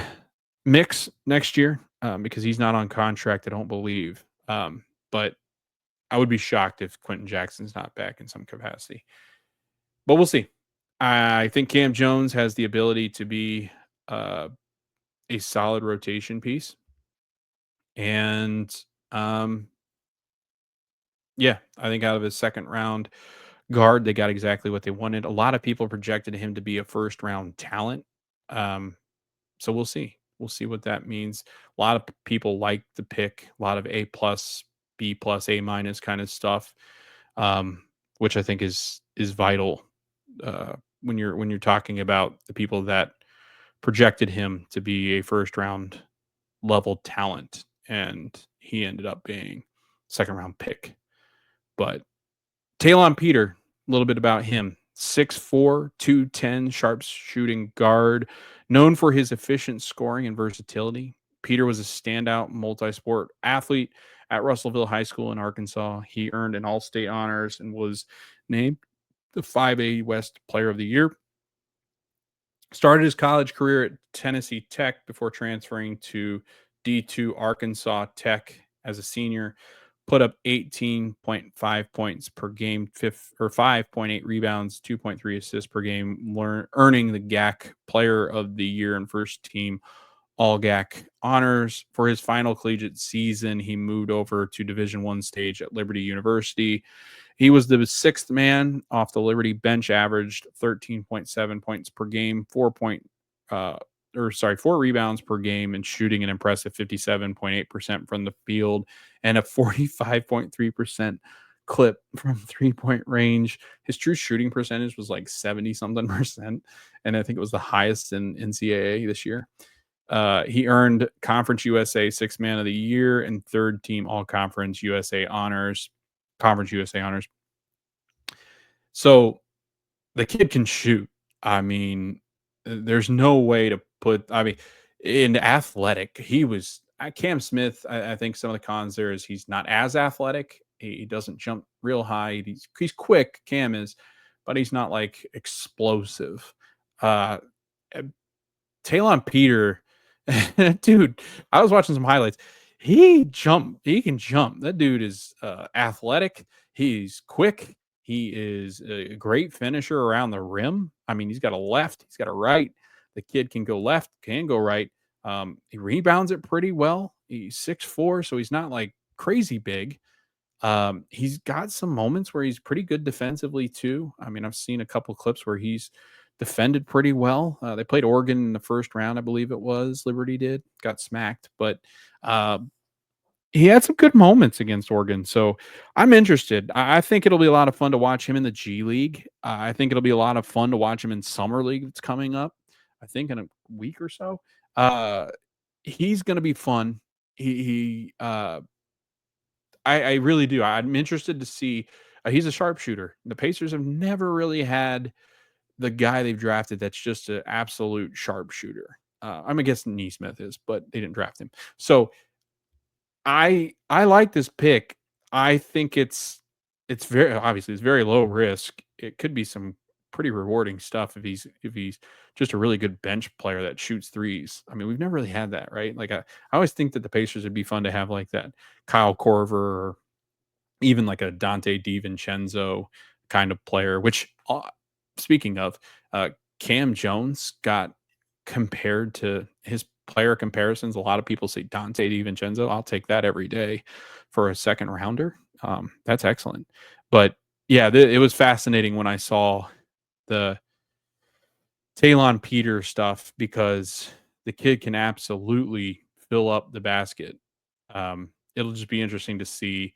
mix next year, because he's not on contract, I don't believe. But I would be shocked if Quentin Jackson's not back in some capacity. But we'll see. I think Cam Jones has the ability to be a solid rotation piece. And yeah, I think out of his second round guard, they got exactly what they wanted. A lot of people projected him to be a first round talent. So we'll see. We'll see what that means. A lot of people like the pick, a lot of A plus, B plus, A minus kind of stuff, which I think is vital when you're talking about the people that projected him to be a first round level talent, and he ended up being second round pick. But Talon Peter, a little bit about him. 6'4", 210, sharp shooting guard, known for his efficient scoring and versatility. Peter was a standout multi-sport athlete at Russellville High School in Arkansas. He earned an All-State honors and was named the 5A West Player of the Year. Started his college career at Tennessee Tech before transferring to D2 Arkansas Tech as a senior. Put up 18.5 points per game, 5.8 rebounds, 2.3 assists per game, earning the GAC Player of the Year and first team All GAC honors. For his final collegiate season, he moved over to Division I stage at Liberty University. He was the sixth man off the Liberty bench, averaged 13.7 points per game, 4 rebounds per game, and shooting an impressive 57.8% from the field and a 45.3% clip from 3-point range. His true shooting percentage was like 70 something percent. And I think it was the highest in NCAA this year. He earned Conference USA Sixth Man of the Year and third team All Conference USA honors. Conference USA honors. So the kid can shoot. I mean, there's no way to put. I mean, in athletic, he was. Cam Smith. I think some of the cons there is he's not as athletic. He doesn't jump real high. He's quick. Cam is, but he's not like explosive. Uh, Talon Peter, dude, I was watching some highlights. He can jump. That dude is athletic. He's quick. He is a great finisher around the rim. I mean, he's got a left, he's got a right. The kid can go left, can go right. He rebounds it pretty well. He's 6'4", so he's not like crazy big. He's got some moments where he's pretty good defensively too. I mean, I've seen a couple clips where he's defended pretty well. They played Oregon in the first round, I believe it was. Liberty did, got smacked, but he had some good moments against Oregon. So I'm interested. I think it'll be a lot of fun to watch him in the G League. I think it'll be a lot of fun to watch him in Summer League that's coming up, I think in a week or so. He's going to be fun. I really do. I'm interested to see. He's a sharpshooter. The Pacers have never really had the guy they've drafted that's just an absolute sharpshooter. I'm guessing Nesmith is, but they didn't draft him. So I like this pick. I think it's very obviously it's very low risk. It could be some pretty rewarding stuff if he's just a really good bench player that shoots threes. I mean, we've never really had that, right? Like I always think that the Pacers would be fun to have like that Kyle Korver or even like a Dante DiVincenzo kind of player, which speaking of, Cam Jones got compared to his player comparisons. A lot of people say Dante DiVincenzo. I'll take that every day for a second rounder. That's excellent. But yeah, it was fascinating when I saw the Talon Peter stuff because the kid can absolutely fill up the basket. It'll just be interesting to see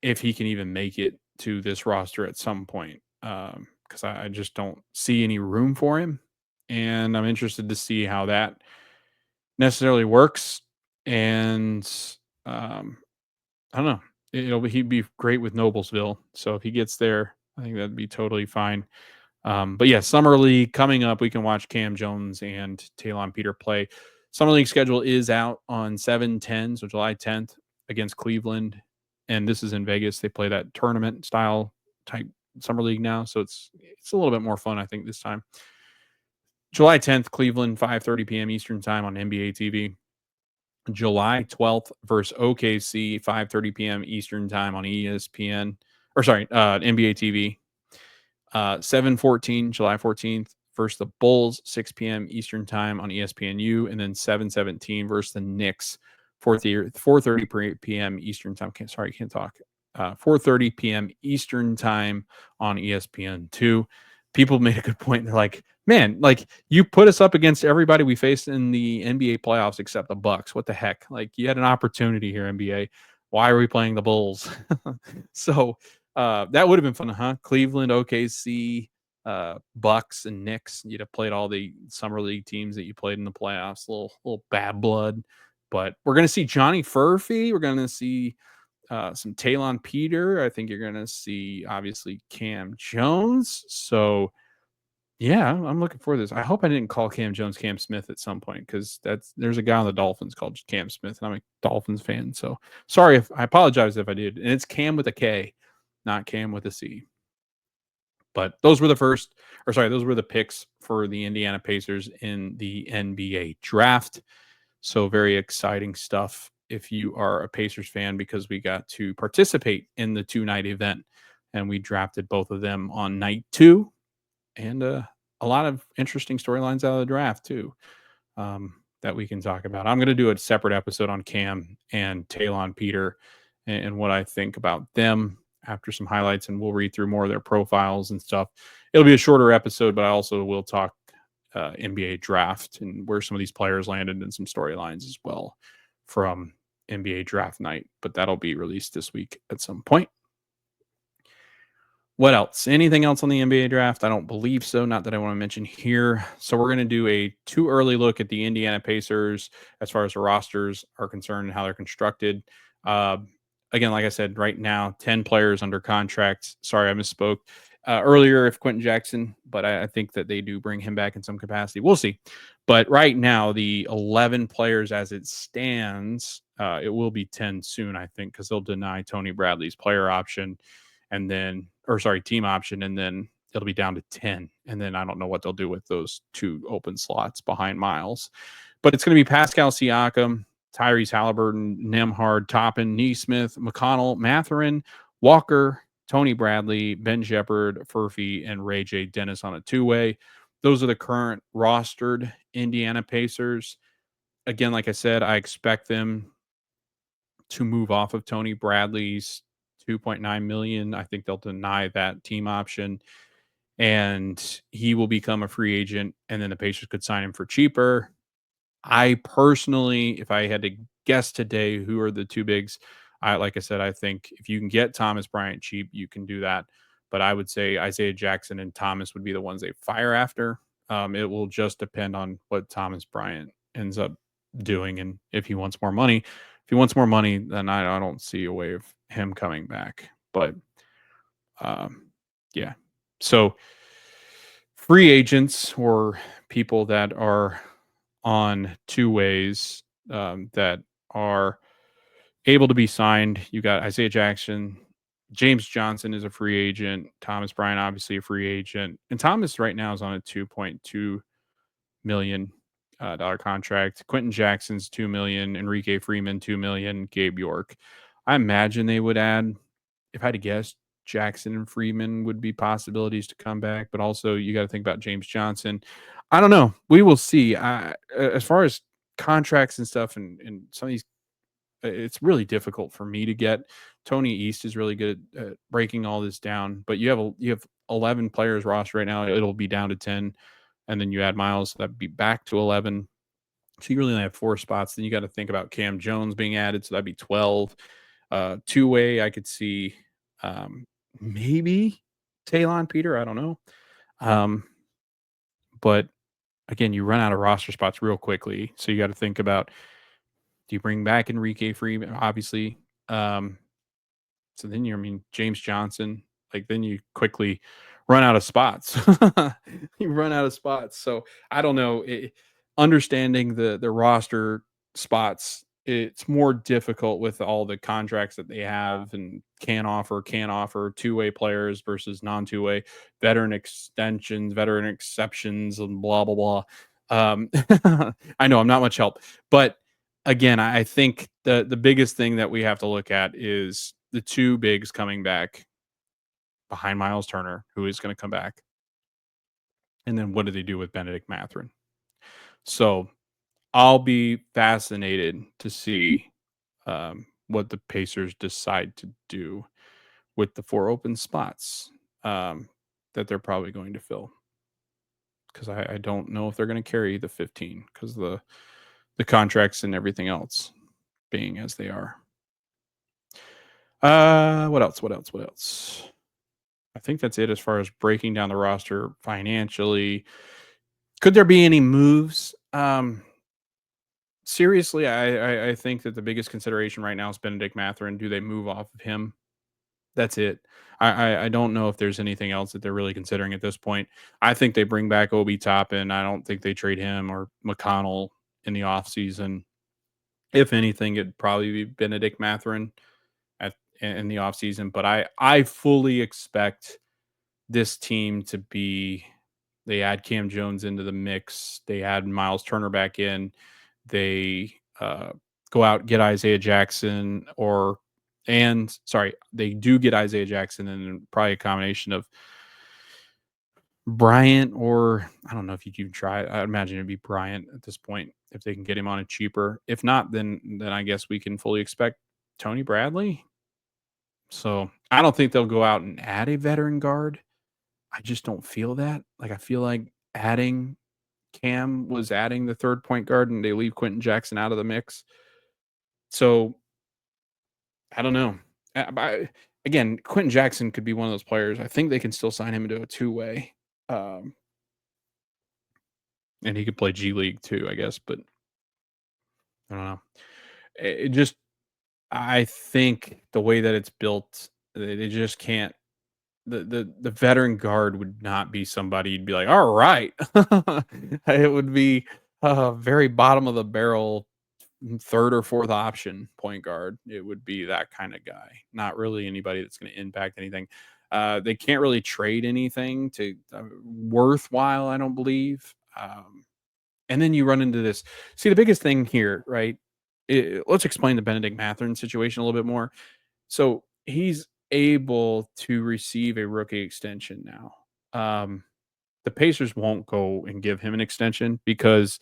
if he can even make it to this roster at some point. Because I just don't see any room for him. And I'm interested to see how that necessarily works. And I don't know. He'd be great with Noblesville. So if he gets there, I think that'd be totally fine. But yeah, Summer League coming up. We can watch Cam Jones and Talon Peter play. Summer League schedule is out on 7/10, so July 10th against Cleveland. And this is in Vegas. They play that tournament style type Summer League now. So it's a little bit more fun, I think, this time. July 10th, Cleveland, 5:30 p.m. Eastern time on NBA TV. July 12th versus OKC, 5:30 p.m. Eastern time on ESPN. Or sorry, NBA TV. 7/14, July 14th versus the Bulls, 6 p.m. Eastern time on ESPNU, and then 7/17 versus the Knicks, 4:30 p.m. Eastern time. Can't talk. 4:30 p.m. Eastern time on ESPN2. People made a good point. They're like, man, like you put us up against everybody we faced in the NBA playoffs except the Bucks. What the heck? Like you had an opportunity here, NBA. Why are we playing the Bulls? So that would have been fun, huh? Cleveland, OKC, Bucks, and Knicks. You'd have played all the summer league teams that you played in the playoffs. Little bad blood. But we're gonna see Johnny Furphy. We're gonna see some Talon Peter. I think you're gonna see obviously Cam Jones. So yeah, I'm looking forward to this. I hope I didn't call Cam Jones Cam Smith at some point because there's a guy on the Dolphins called Cam Smith, and I'm a Dolphins fan. So sorry if I apologize if I did. And it's Cam with a K, not Cam with a C. But those were the picks for the Indiana Pacers in the NBA draft. So very exciting stuff if you are a Pacers fan because we got to participate in the 2-night event and we drafted both of them on night 2 and a lot of interesting storylines out of the draft too that we can talk about. I'm going to do a separate episode on Cam and Talon Peter and what I think about them after some highlights, and we'll read through more of their profiles and stuff. It'll be a shorter episode, but I also will talk NBA draft and where some of these players landed and some storylines as well from NBA draft night. But that'll be released this week at some point. What else? Anything else on the NBA draft? I don't believe so. Not that I want to mention here. So we're going to do a too early look at the Indiana Pacers as far as the rosters are concerned and how they're constructed. Uh, Again, like I said, right now, 10 players under contract. Sorry, I misspoke earlier if Quentin Jackson, but I think that they do bring him back in some capacity. We'll see. But right now, the 11 players as it stands, it will be 10 soon, I think, because they'll deny Tony Bradley's player option and then, or sorry, team option, and then it'll be down to 10. And then I don't know what they'll do with those 2 open slots behind Myles. But it's going to be Pascal Siakam, Tyrese Haliburton, Nembhard, Toppin, Nesmith, McConnell, Mathurin, Walker, Tony Bradley, Ben Shepherd, Furphy, and Ray J. Dennis on a 2-way. Those are the current rostered Indiana Pacers. Again, like I said, I expect them to move off of Tony Bradley's 2.9 million. I think they'll deny that team option and he will become a free agent and then the Pacers could sign him for cheaper. I personally, if I had to guess today who are the 2 bigs, like I said, I think if you can get Thomas Bryant cheap, you can do that. But I would say Isaiah Jackson and Thomas would be the ones they fire after. It will just depend on what Thomas Bryant ends up doing and if he wants more money. If he wants more money, then I don't see a way of him coming back. But yeah. So free agents or people that are on 2 ways that are able to be signed. You got Isaiah Jackson. James Johnson is a free agent. Thomas Bryant, obviously a free agent. And Thomas right now is on a $2.2 million dollar contract. Quentin Jackson's 2 million. Enrique Freeman, 2 million. Gabe York. I imagine they would add, if I had to guess, Jackson and Freeman would be possibilities to come back, but also you got to think about James Johnson. I don't know. We will see. As far as contracts and stuff, and some of these, it's really difficult for me to get. Tony East is really good at breaking all this down, but you have 11 players roster right now. It'll be down to 10, and then you add Myles, that'd be back to 11. So you really only have 4 spots. Then you got to think about Cam Jones being added, so that'd be 12. 2-way, I could see maybe Talon Peter. I don't know. Um, but again, you run out of roster spots real quickly. So you got to think about, do you bring back Enrique Freeman? Obviously. So then James Johnson, like then you quickly run out of spots. You run out of spots. So I don't know. Understanding the roster spots, it's more difficult with all the contracts that they have and can't offer 2-way players versus non-2-way, veteran extensions, veteran exceptions, and blah blah blah. I know I'm not much help, but again, I think the biggest thing that we have to look at is the 2 bigs coming back behind Myles Turner, who is going to come back, and then what do they do with Bennedict Mathurin? So I'll be fascinated to see what the Pacers decide to do with the 4 open spots that they're probably going to fill. Because I don't know if they're going to carry the 15 because the contracts and everything else being as they are. What else? I think that's it as far as breaking down the roster financially. Could there be any moves? Seriously, I think that the biggest consideration right now is Bennedict Mathurin. Do they move off of him? That's it. I don't know if there's anything else that they're really considering at this point. I think they bring back Obi Toppin. I don't think they trade him or McConnell in the offseason. If anything, it'd probably be Bennedict Mathurin in the offseason. But I fully expect this team to be, they add Cam Jones into the mix. They add Myles Turner back in. They go out, get Isaiah Jackson they do get Isaiah Jackson and probably a combination of Bryant, or I don't know if you can try it. I imagine it'd be Bryant at this point if they can get him on it cheaper. If not, then I guess we can fully expect Tony Bradley. So I don't think they'll go out and add a veteran guard. I just don't feel that. Like I feel like adding Cam was adding the 3rd point guard and they leave Quentin Jackson out of the mix. So I don't know. again, Quentin Jackson could be one of those players. I think they can still sign him into a two-way, um, and he could play G League too, I guess. But I don't know. It just, I think the way that it's built, they just can't. The veteran guard would not be somebody you'd be like, all right. It would be very bottom of the barrel, third or fourth option point guard. It would be that kind of guy, not really anybody that's going to impact anything. They can't really trade anything to worthwhile, I don't believe. And then you run into this. See, the biggest thing here, right? Let's explain the Bennedict Mathurin situation a little bit more. So he's able to receive a rookie extension now. The Pacers won't go and give him an extension because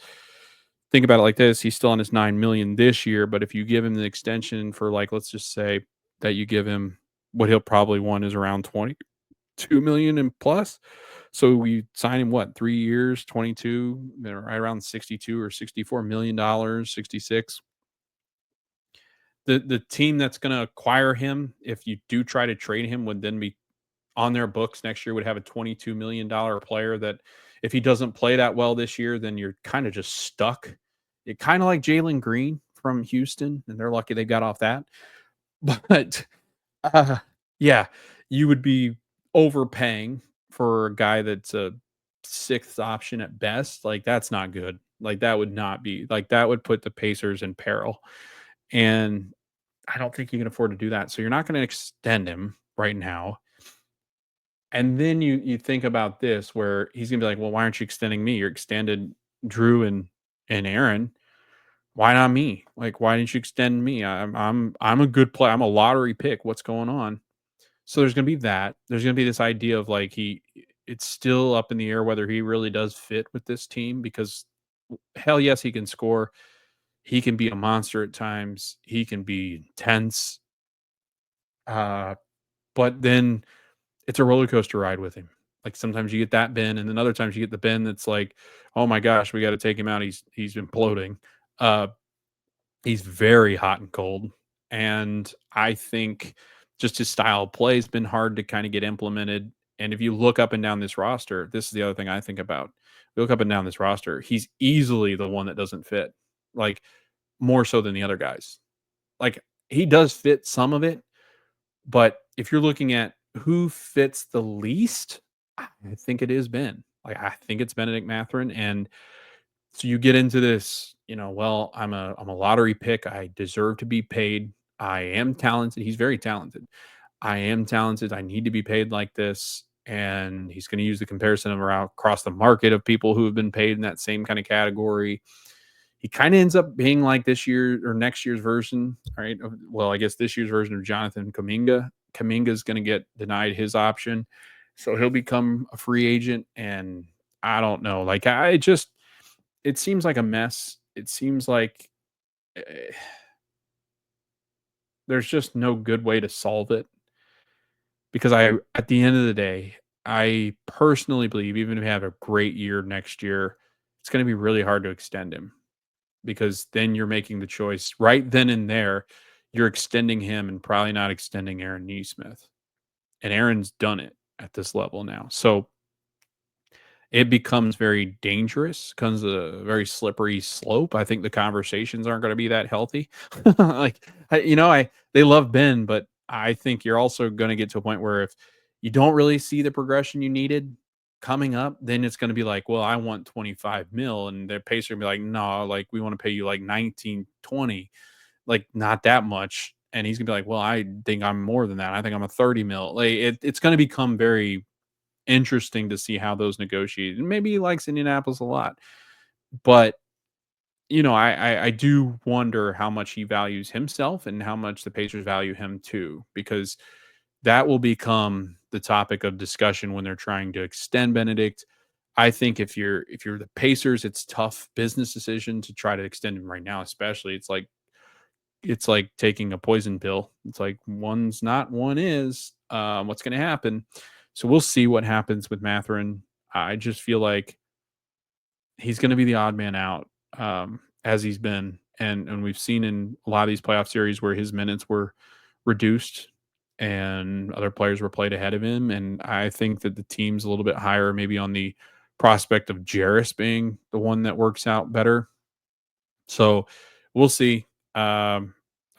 think about it like this: he's still on his 9 million this year, but if you give him the extension for like, let's just say that you give him what he'll probably want is around 22 million and plus. So we sign him what 3 years, 22, right around 62 or $64 million, 66. The team that's going to acquire him, if you do try to trade him, would then be on their books next year, would have a $22 million player that if he doesn't play that well this year, then you're kind of just stuck. It kind of like Jalen Green from Houston, and they're lucky they got off that. But uh, yeah, you would be overpaying for a guy that's a sixth option at best. Like that's not good. Like that would not be like that would put the Pacers in peril. And I don't think you can afford to do that. So you're not going to extend him right now. And then you think about this where he's gonna be like, well, why aren't you extending me? You're extended Drew and Aaron. Why not me? Like, why didn't you extend me? I'm a good player. I'm a lottery pick. What's going on? So there's gonna be that. There's gonna be this idea of like it's still up in the air whether he really does fit with this team because hell yes, he can score. He can be a monster at times. He can be intense. Uh, but then it's a roller coaster ride with him. Like sometimes you get that Ben, and then other times you get the Ben that's like, oh my gosh, we got to take him out. He's imploding. Uh, he's very hot and cold, and I think just his style of play has been hard to kind of get implemented. And if you look up and down this roster, this is the other thing I think about. You look up and down this roster, he's easily the one that doesn't fit, like more so than the other guys. Like he does fit some of it, but if you're looking at who fits the least, I think it is Ben. Like I think it's Bennedict Mathurin, and so you get into this, well, I'm a lottery pick. I deserve to be paid. I am talented. He's very talented. I am talented. I need to be paid like this. And he's going to use the comparison of around across the market of people who have been paid in that same kind of category. He kind of ends up being like this year or next year's version, right? Well, I guess this year's version of Jonathan Kaminga. Kaminga is going to get denied his option, so he'll become a free agent. And I don't know, like it seems like a mess. It seems like eh, there's just no good way to solve it because at the end of the day, I personally believe even if we have a great year next year, it's going to be really hard to extend him because then you're making the choice right then and there. You're extending him and probably not extending Aaron Nesmith. And Aaron's done it at this level now. So it becomes very dangerous, becomes a very slippery slope. I think the conversations aren't going to be that healthy. Like, they love Ben, but I think you're also going to get to a point where if you don't really see the progression you needed coming up, then it's going to be like, well, I want 25 mil. And their pacer will be like, no, like we want to pay you like 19, 20, like not that much. And he's gonna be like, well, I think I'm more than that. I think I'm a 30 mil. Like it's going to become very interesting to see how those negotiate. And maybe he likes Indianapolis a lot, but I do wonder how much he values himself and how much the Pacers value him too, because that will become the topic of discussion when they're trying to extend Bennedict. I think if you're the Pacers, it's tough business decision to try to extend him right now, especially it's like taking a poison pill. It's like one's not, one is. What's going to happen? So we'll see what happens with Mathurin. I just feel like he's going to be the odd man out, as he's been, and we've seen in a lot of these playoff series where his minutes were reduced, and other players were played ahead of him. And I think that the team's a little bit higher, maybe on the prospect of Jarris being the one that works out better. So we'll see. I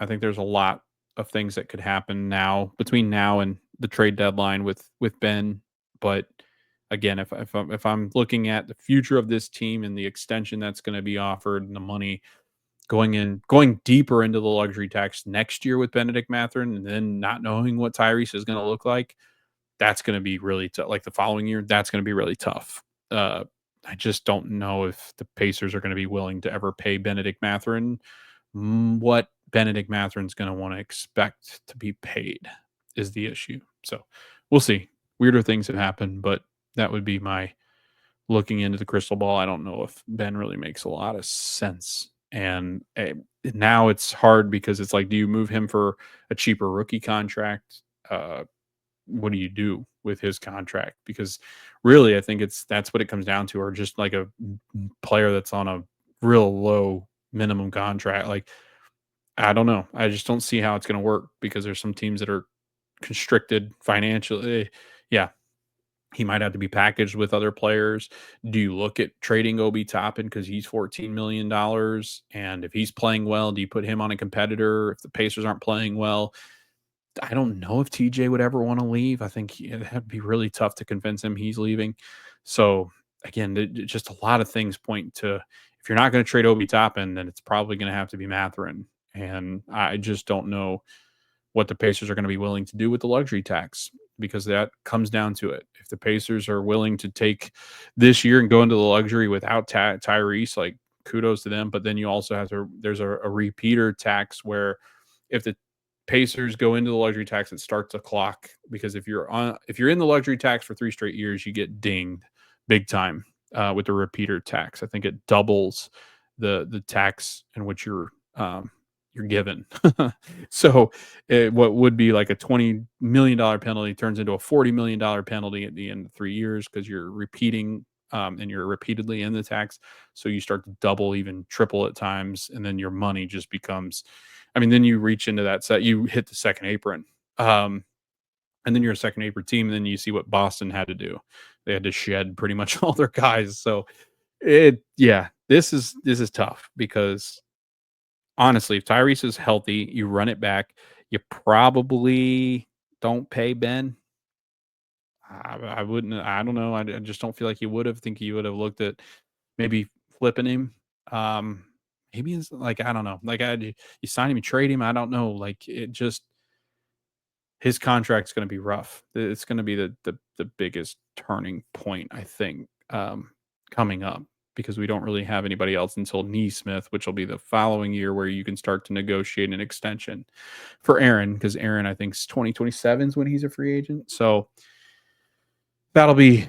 think there's a lot of things that could happen now between now and the trade deadline with Ben. But again, if I'm looking at the future of this team and the extension that's going to be offered and the money going deeper into the luxury tax next year with Bennedict Mathurin, and then not knowing what Tyrese is going to look like, that's going to be really tough. Like the following year, that's going to be really tough. Uh, I just don't know if the Pacers are going to be willing to ever pay Bennedict Mathurin what Bennedict Mathurin's going to want to expect to be paid is the issue. So we'll see. Weirder things have happened, but that would be my looking into the crystal ball. I don't know if Ben really makes a lot of sense. And now it's hard because it's like, do you move him for a cheaper rookie contract? What do you do with his contract? Because really, I think that's what it comes down to, or just like a player that's on a real low minimum contract. Like, I don't know. I just don't see how it's going to work because there's some teams that are constricted financially. Yeah, he might have to be packaged with other players. Do you look at trading Obi Toppin because he's $14 million, and if he's playing well, do you put him on a competitor? If the Pacers aren't playing well, I don't know if TJ would ever want to leave. I think it'd be really tough to convince him he's leaving. So again, just a lot of things point to, if you're not going to trade Obi Toppin, then it's probably going to have to be Mathurin. And I just don't know what the Pacers are going to be willing to do with the luxury tax, because that comes down to it. If the Pacers are willing to take this year and go into the luxury without Tyrese, like, kudos to them. But then you also have to, there's a repeater tax where if the Pacers go into the luxury tax, it starts a clock, because if you're in the luxury tax for 3 straight years, you get dinged big time with the repeater tax. I think it doubles the tax in which you're given. So what would be like a $20 million penalty turns into a $40 million penalty at the end of 3 years, because you're repeating and you're repeatedly in the tax. So you start to double, even triple at times, and then your money just becomes, I mean, then you reach into that set, you hit the second apron. And then you're a second apron team, and then you see what Boston had to do. They had to shed pretty much all their guys. So this is tough, because honestly, if Tyrese is healthy, you run it back. You probably don't pay Ben. I wouldn't. I don't know. I just don't feel like he would have. Think he would have looked at maybe flipping him. Um, Maybe it's like, I don't know. Like, you sign him, you trade him. I don't know. Like, it just, his contract's going to be rough. It's going to be the biggest turning point, I think, coming up, because we don't really have anybody else until Nesmith, which will be the following year, where you can start to negotiate an extension for Aaron, because Aaron, I think, 2027 is when he's a free agent. So that'll be,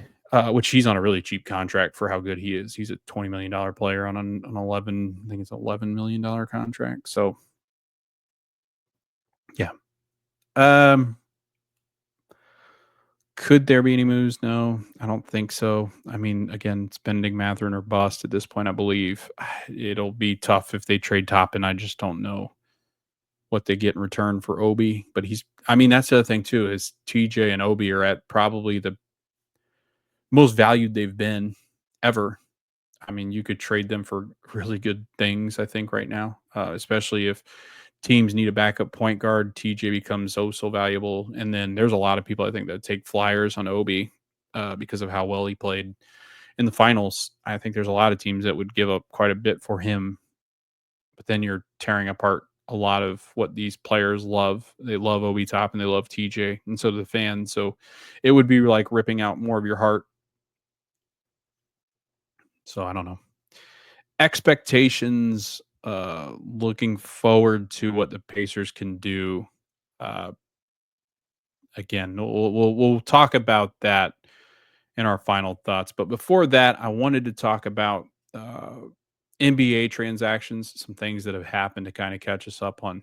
which he's on a really cheap contract for how good he is. He's a $20 million player on an 11, I think it's $11 million contract. So yeah. Um, Could there be any moves? No, I don't think so. I mean, again, spending Mathurin or bust at this point, I believe. It'll be tough if they trade Toppin. I just don't know what they get in return for Obi. But I mean, that's the other thing too, is TJ and Obi are at probably the most valued they've been ever. I mean, you could trade them for really good things, I think, right now, especially if teams need a backup point guard. TJ becomes so valuable. And then there's a lot of people, I think, that take flyers on Obi because of how well he played in the finals. I think there's a lot of teams that would give up quite a bit for him. But then you're tearing apart a lot of what these players love. They love Obi Top and they love TJ, and so do the fans. So it would be like ripping out more of your heart. So I don't know. Expectations, looking forward to what the Pacers can do. Uh, Again, we'll talk about that in our final thoughts. But before that, I wanted to talk about NBA transactions, some things that have happened to kind of catch us up on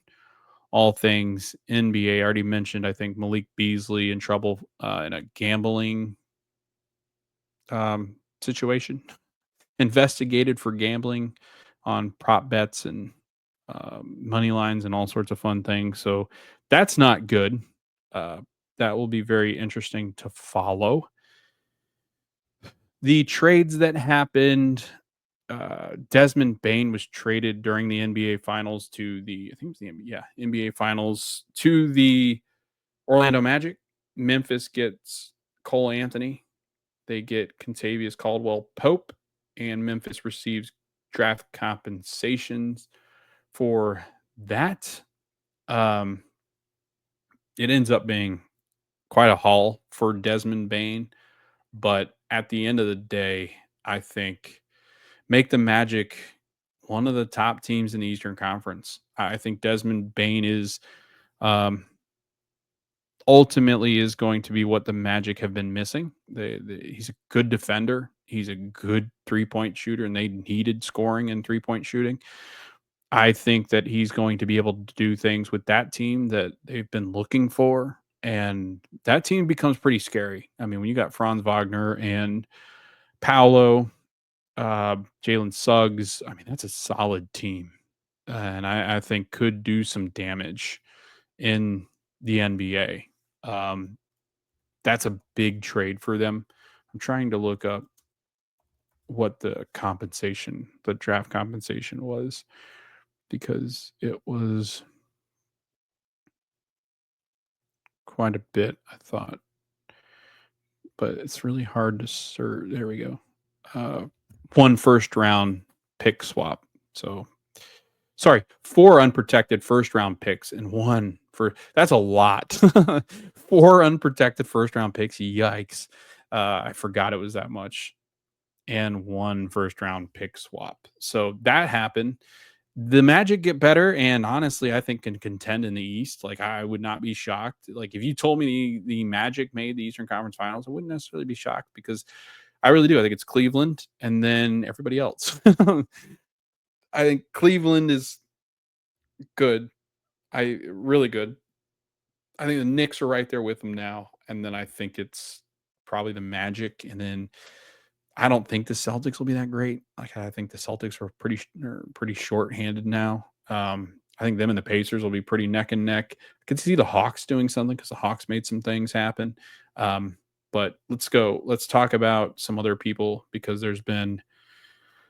all things NBA. I already mentioned, I think, Malik Beasley in trouble in a gambling situation, investigated for gambling on prop bets and money lines and all sorts of fun things. So that's not good. Uh, that will be very interesting to follow. The trades that happened, Desmond Bane was traded during the NBA Finals to the, I think it was the NBA Finals to the Orlando Magic. Memphis gets Cole Anthony. They get Contavious Caldwell Pope, and Memphis receives draft compensations for that. Um, it ends up being quite a haul for Desmond Bane, but at the end of the day, I think make the Magic one of the top teams in the Eastern Conference. I think Desmond Bane is um, ultimately is going to be what the Magic have been missing. He's a good defender. He's a good 3-point shooter, and they needed scoring and 3-point shooting. I think that he's going to be able to do things with that team that they've been looking for. And that team becomes pretty scary. I mean, when you got Franz Wagner and Paolo, Jalen Suggs, I mean, that's a solid team. And I think could do some damage in the NBA. That's a big trade for them. I'm trying to look up what the draft compensation was, because it was quite a bit, I thought. But it's really hard to search. There we go. 1 first round pick swap. So, sorry, 4 unprotected first round picks and 1 for, that's a lot. 4 unprotected first round picks. Yikes. I forgot it was that much. And 1 first round pick swap. So that happened. The Magic get better, and honestly, I think can contend in the East. Like, I would not be shocked. Like, if you told me the Magic made the Eastern Conference Finals, I wouldn't necessarily be shocked, because I really do. I think it's Cleveland and then everybody else. I think Cleveland is good. Really good. I think the Knicks are right there with them now, and then I think it's probably the Magic, and then I don't think the Celtics will be that great. Like, I think the Celtics are pretty short-handed now. I think them and the Pacers will be pretty neck and neck. I could see the Hawks doing something, because the Hawks made some things happen. But let's talk about some other people, because there's been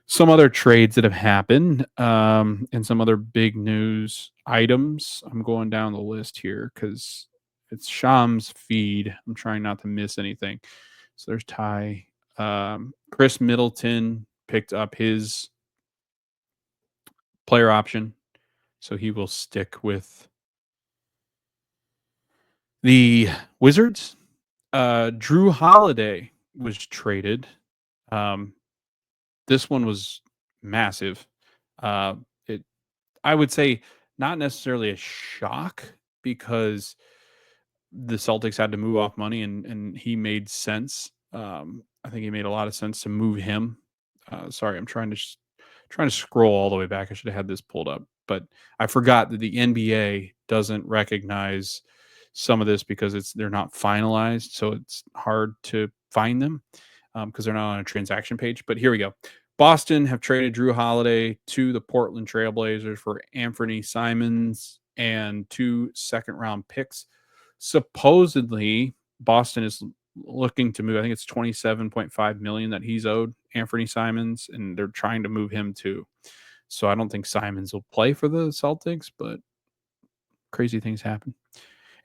some other trades that have happened, and some other big news items. I'm going down the list here because it's Sham's feed. I'm trying not to miss anything. So there's Ty. Chris Middleton picked up his player option, so he will stick with the Wizards. Drew Holiday was traded. This one was massive. I would say not necessarily a shock, because the Celtics had to move off money, and he made sense. I think he made a lot of sense to move him. Sorry, I'm trying to scroll all the way back. I should have had this pulled up, but I forgot that the NBA doesn't recognize some of this because they're not finalized, so it's hard to find them because they're not on a transaction page. But here we go. Boston have traded Drew Holiday to the Portland Trailblazers for Anthony Simons and 2 second-round picks. Supposedly, Boston is looking to move. I think it's $27.5 million that he's owed Anthony Simons, and they're trying to move him too. So I don't think Simons will play for the Celtics, but crazy things happen.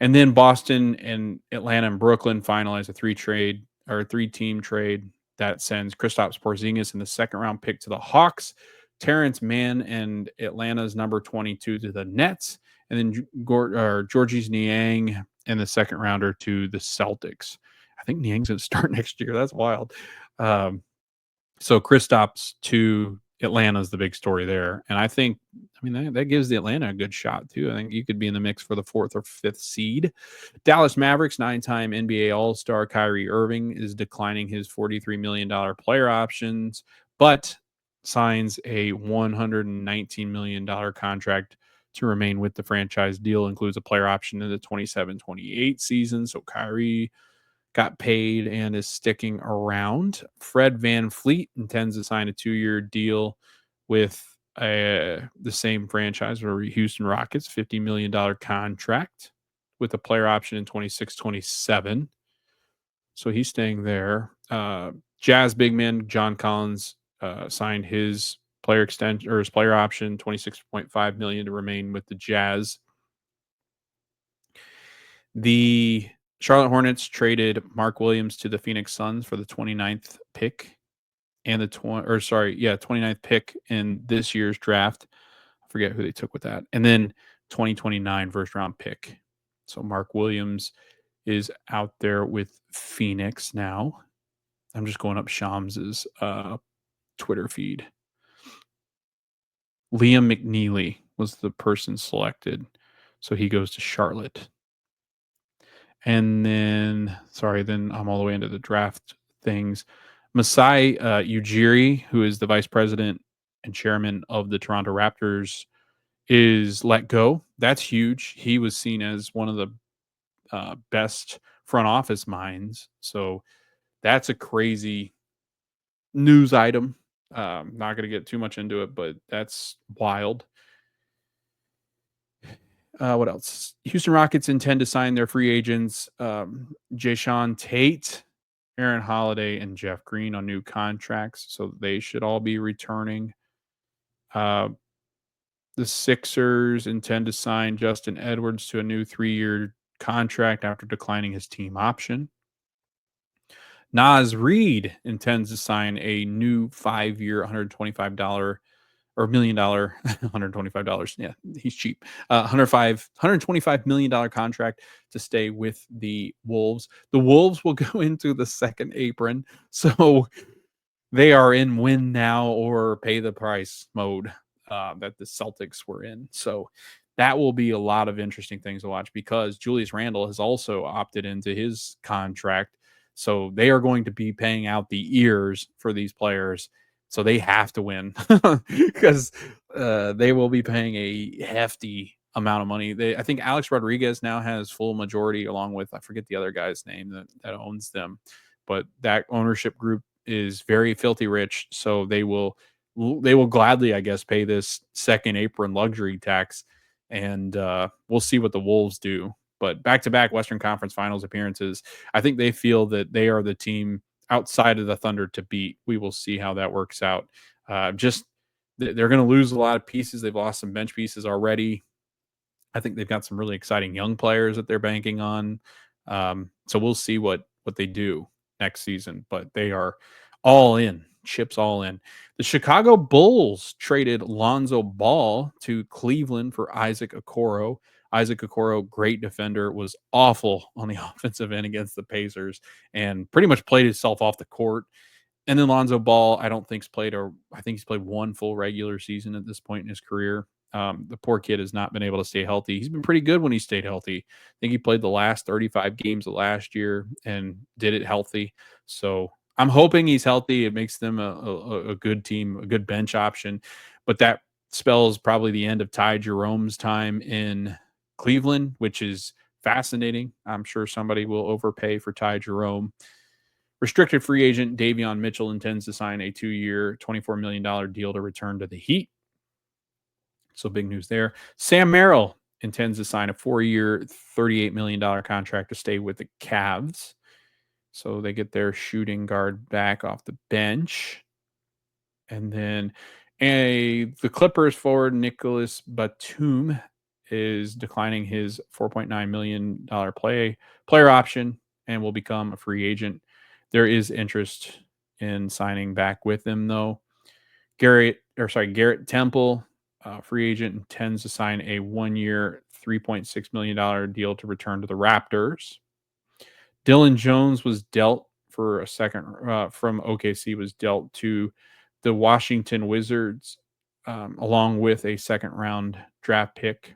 And then Boston and Atlanta and Brooklyn finalized a 3-team trade that sends Kristaps Porzingis in the second-round pick to the Hawks, Terrence Mann and Atlanta's number 22 to the Nets, and then Georges Niang in the second rounder to the Celtics. I think Niang's going to start next year. That's wild. So Kristaps to Atlanta is the big story there. And I think, that gives the Atlanta a good shot too. I think you could be in the mix for the 4th or 5th seed. Dallas Mavericks 9-time NBA All-Star Kyrie Irving is declining his $43 million player options, but signs a $119 million contract to remain with the franchise. Deal includes a player option in the 27-28 season. So Kyrie got paid and is sticking around. Fred VanVleet intends to sign a 2-year deal with the same franchise, or Houston Rockets, $50 million contract. with a player option in 26-27. So he's staying there. Jazz big man John Collins signed his player extension or his player option, $26.5 million to remain with the Jazz. The Charlotte Hornets traded Mark Williams to the Phoenix Suns for the 29th pick and the 29th pick in this year's draft. I forget who they took with that. And then 2029 first round pick. So Mark Williams is out there with Phoenix now. I'm just going up Shams's Twitter feed. Liam McNeely was the person selected. So he goes to Charlotte. And then I'm all the way into the draft things. Masai Ujiri, who is the vice president and chairman of the Toronto Raptors, is let go. That's huge. He was seen as one of the best front office minds. So that's a crazy news item. Not going to get too much into it, but that's wild. What else? Houston Rockets intend to sign their free agents, Jayshawn Tate, Aaron Holiday, and Jeff Green on new contracts. So they should all be returning. The Sixers intend to sign Justin Edwards to a new 3-year contract after declining his team option. Naz Reid intends to sign a new 5-year, $125 or $1 million, $125. Yeah, he's cheap. $125 million contract to stay with the Wolves. The Wolves will go into the second apron. So they are in win now or pay the price mode that the Celtics were in. So that will be a lot of interesting things to watch because Julius Randle has also opted into his contract. So they are going to be paying out the ears for these players. So they have to win because they will be paying a hefty amount of money. I think Alex Rodriguez now has full majority along with, I forget the other guy's name that owns them, but that ownership group is very filthy rich. So they will gladly, I guess, pay this second apron luxury tax. And we'll see what the Wolves do. But back-to-back Western Conference Finals appearances, I think they feel that they are the team outside of the Thunder to beat. We will see how that works out. They're going to lose a lot of pieces. They've lost some bench pieces already. I think they've got some really exciting young players that they're banking on. So we'll see what they do next season. But they are all in, chips all in. The Chicago Bulls traded Lonzo Ball to Cleveland for Isaac Okoro. Isaac Okoro, great defender, was awful on the offensive end against the Pacers and pretty much played himself off the court. And then Lonzo Ball, I think he's played one full regular season at this point in his career. The poor kid has not been able to stay healthy. He's been pretty good when he stayed healthy. I think he played the last 35 games of last year and did it healthy. So I'm hoping he's healthy. It makes them a good team, a good bench option. But that spells probably the end of Ty Jerome's time in Cleveland, which is fascinating. I'm sure somebody will overpay for Ty Jerome. Restricted free agent Davion Mitchell intends to sign a 2-year, $24 million deal to return to the Heat. So big news there. Sam Merrill intends to sign a 4-year, $38 million contract to stay with the Cavs. So they get their shooting guard back off the bench. And then the Clippers forward Nicholas Batum is declining his $4.9 million player option and will become a free agent. There is interest in signing back with him, though. Garrett Temple, free agent, intends to sign a 1-year, $3.6 million deal to return to the Raptors. Dylan Jones was dealt for a second from OKC, was dealt to the Washington Wizards along with a second-round draft pick.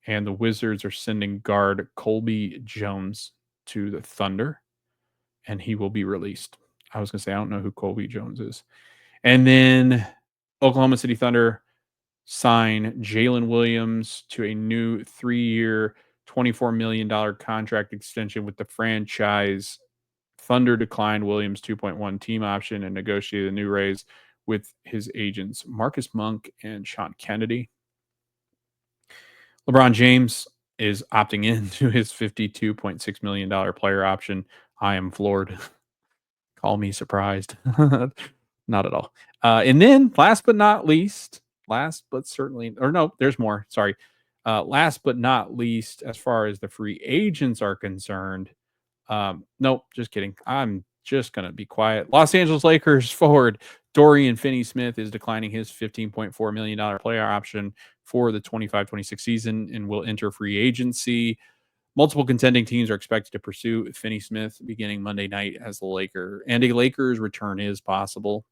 And the Wizards are sending guard Colby Jones to the Thunder, and he will be released. I was going to say, I don't know who Colby Jones is. And then Oklahoma City Thunder sign Jalen Williams to a new 3-year, $24 million contract extension with the franchise. Thunder declined Williams' 2.1 team option and negotiated a new raise with his agents, Marcus Monk and Sean Kennedy. LeBron James is opting into his $52.6 million player option. I am floored. Call me surprised. Not at all. And then last but not least, last but certainly, or no, there's more. Sorry. Last but not least, as far as the free agents are concerned, nope, just kidding. I'm just gonna be quiet. Los Angeles Lakers forward Dorian Finney-Smith is declining his $15.4 million player option for the 25-26 season and will enter free agency. Multiple contending teams are expected to pursue Finney-Smith beginning Monday night as the a Lakers return is possible.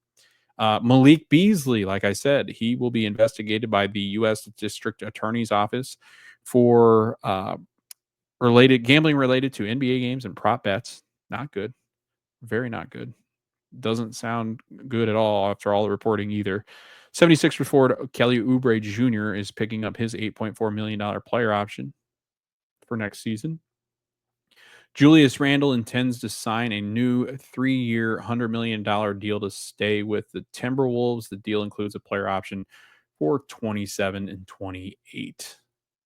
Malik Beasley, like I said, he will be investigated by the U.S. District Attorney's Office for gambling related to NBA games and prop bets. Not good. Very not good. Doesn't sound good at all after all the reporting either. 76ers forward Kelly Oubre Jr. is picking up his $8.4 million player option for next season. Julius Randle intends to sign a new 3-year, $100 million deal to stay with the Timberwolves. The deal includes a player option for 27 and 28.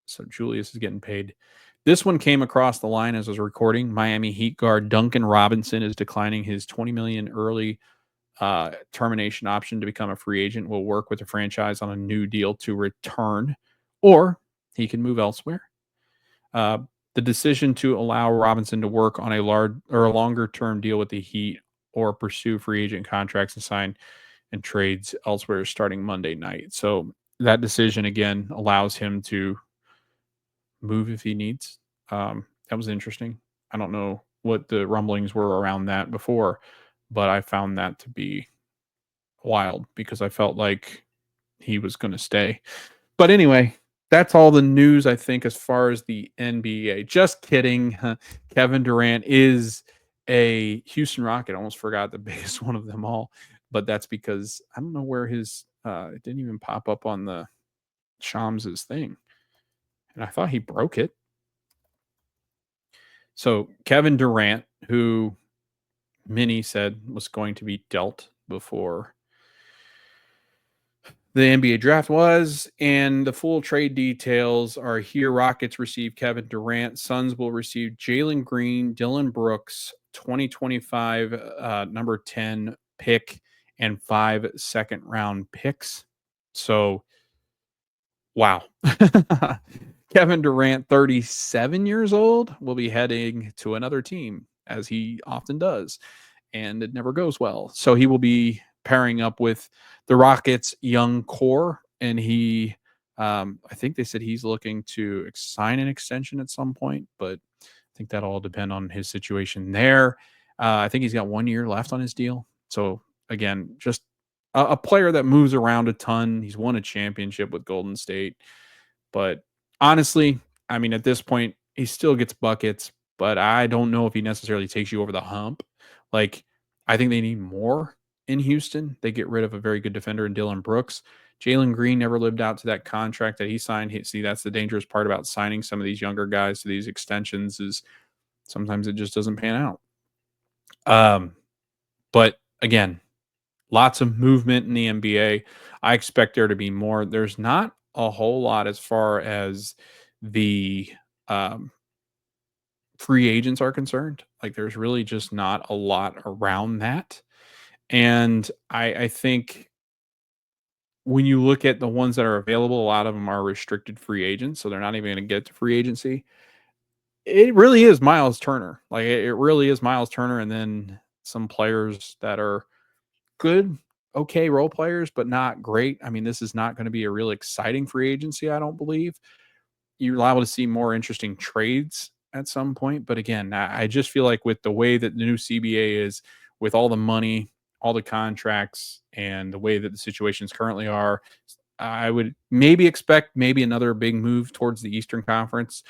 So Julius is getting paid. This one came across the line as I was recording. Miami Heat guard Duncan Robinson is declining his $20 million early termination option to become a free agent. Will work with the franchise on a new deal to return, or he can move elsewhere. The decision to allow Robinson to work on a longer term deal with the Heat or pursue free agent contracts and sign and trades elsewhere starting Monday night. So that decision again allows him to move if he needs. That was interesting. I don't know what the rumblings were around that before, but I found that to be wild because I felt like he was going to stay. But anyway, that's all the news, I think, as far as the NBA. Just kidding. Kevin Durant is a Houston Rocket. I almost forgot the biggest one of them all. But that's because I don't know where his it didn't even pop up on the Shams' thing. And I thought he broke it. So Kevin Durant, who many said was going to be dealt before the NBA draft was, and the full trade details are here. Rockets receive Kevin Durant. Suns will receive Jalen Green, Dylan Brooks, 2025 number 10 pick, and 5 second-round picks. So, wow. Kevin Durant, 37 years old, will be heading to another team, as he often does, and it never goes well. So he will be pairing up with the Rockets' young core, and I think they said he's looking to sign an extension at some point, but I think that'll all depend on his situation there. I think he's got 1 year left on his deal. So again, just a player that moves around a ton. He's won a championship with Golden State. But honestly, I mean, at this point, he still gets buckets, but I don't know if he necessarily takes you over the hump. Like, I think they need more in Houston. They get rid of a very good defender in Dylan Brooks. Jalen Green never lived out to that contract that he signed. See, that's the dangerous part about signing some of these younger guys to these extensions is sometimes it just doesn't pan out. But again, lots of movement in the NBA. I expect there to be more. There's not a whole lot as far as the free agents are concerned. Like there's really just not a lot around that. And I think when you look at the ones that are available, a lot of them are restricted free agents. So they're not even going to get to free agency. It really is Myles Turner. Like it really is Myles Turner. And then some players that are good, okay role players, but not great. I mean, this is not going to be a real exciting free agency, I don't believe. You're liable to see more interesting trades at some point. But again, I just feel like with the way that the new CBA is, with all the money, all the contracts, and the way that the situations currently are, I would maybe expect another big move towards the Eastern Conference.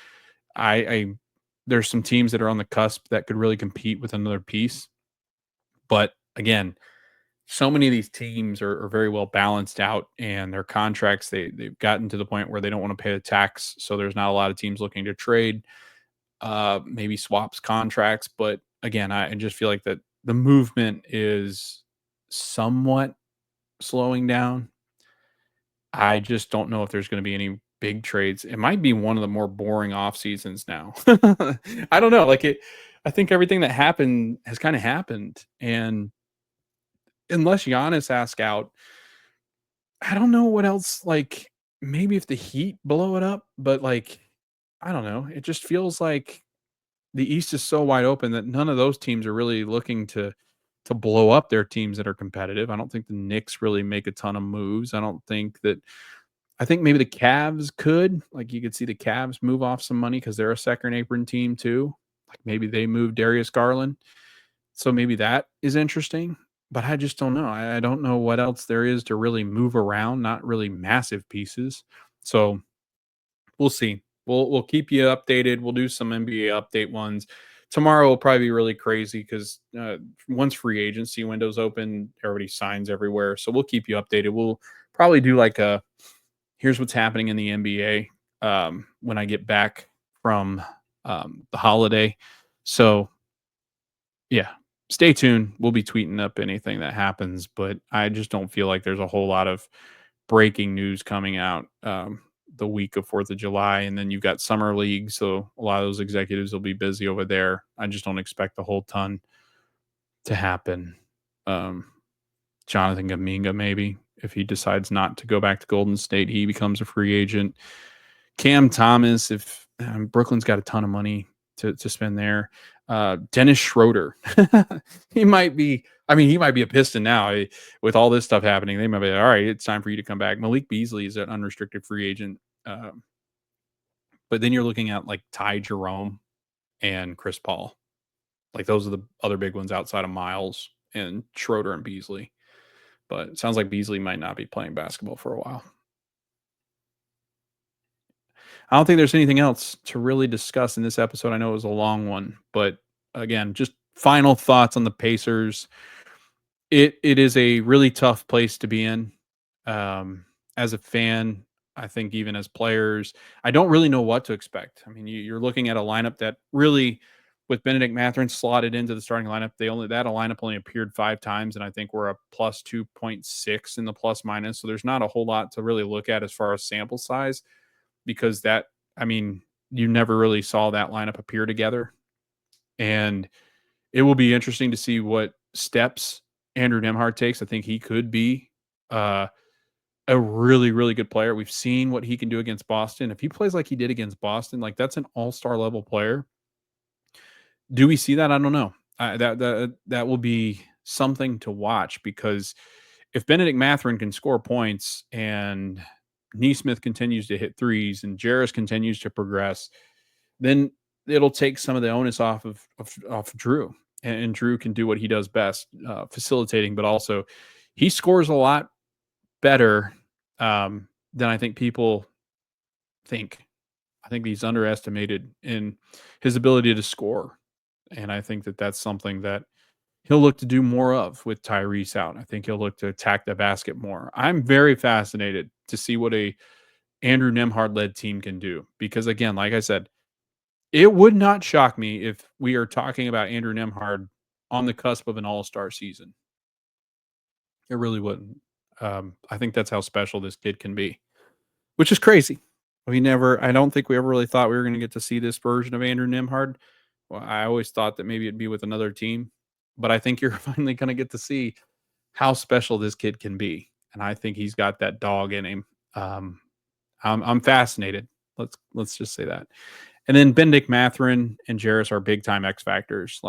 I there's some teams that are on the cusp that could really compete with another piece. But again, so many of these teams are very well balanced out, and their contracts they've gotten to the point where they don't want to pay the tax. So there's not a lot of teams looking to trade, maybe swaps contracts. But again, I just feel like that the movement is somewhat slowing down. I just don't know if there's going to be any big trades. It might be one of the more boring off seasons now. I don't know. I think everything that happened has kind of happened. And unless Giannis asks out, I don't know what else. Maybe if the Heat blow it up, but I don't know. It just feels like the East is so wide open that none of those teams are really looking to blow up their teams that are competitive. I don't think the Knicks really make a ton of moves. I think maybe the Cavs could. You could see the Cavs move off some money because they're a second apron team too. Maybe they move Darius Garland. So maybe that is interesting. But I just don't know. I don't know what else there is to really move around, not really massive pieces. So we'll see. We'll keep you updated. We'll do some NBA update ones. Tomorrow will probably be really crazy because once free agency windows open, everybody signs everywhere. So we'll keep you updated. We'll probably do a here's what's happening in the NBA when I get back from the holiday. So yeah, stay tuned. We'll be tweeting up anything that happens, but I just don't feel like there's a whole lot of breaking news coming out the week of 4th of July. And then you've got summer league. So a lot of those executives will be busy over there. I just don't expect a whole ton to happen. Jonathan Gaminga, maybe if he decides not to go back to Golden State, he becomes a free agent. Cam Thomas, if Brooklyn's got a ton of money to spend there. Dennis Schroeder, he might be a Piston now with all this stuff happening. They might be all right. It's time for you to come back. Malik Beasley is an unrestricted free agent, but then you're looking at Ty Jerome and Chris Paul. Those are the other big ones outside of Myles and Schroeder and Beasley. But it sounds like Beasley might not be playing basketball for a while. I don't think there's anything else to really discuss in this episode. I know it was a long one, but again, just final thoughts on the Pacers. It is a really tough place to be in. As a fan, I think even as players, I don't really know what to expect. I mean, you're looking at a lineup that really, with Bennedict Mathurin slotted into the starting lineup, that lineup only appeared 5 times, and I think we're a plus 2.6 in the plus minus. So there's not a whole lot to really look at as far as sample size, because you never really saw that lineup appear together. And it will be interesting to see what steps Andrew Nembhard takes. I think he could be a really, really good player. We've seen what he can do against Boston. If he plays like he did against Boston, that's an all-star level player. Do we see that? I don't know. That will be something to watch, because if Bennedict Mathurin can score points and Nesmith continues to hit threes and Jarris continues to progress, then it'll take some of the onus off of Drew, and Drew can do what he does best, facilitating, but also he scores a lot better than I think people think. I think he's underestimated in his ability to score, and I think that's something that he'll look to do more of with Tyrese out. I think he'll look to attack the basket more. I'm very fascinated to see what a Andrew Nembhard-led team can do, because again, like I said, it would not shock me if we are talking about Andrew Nembhard on the cusp of an all-star season. It really wouldn't. I think that's how special this kid can be, which is crazy. I don't think we ever really thought we were going to get to see this version of Andrew Nembhard. Well, I always thought that maybe it'd be with another team, but I think you're finally going to get to see how special this kid can be. And I think he's got that dog in him. I'm fascinated. Let's just say that. And then Bennedict Mathurin and Jarris are big time X factors.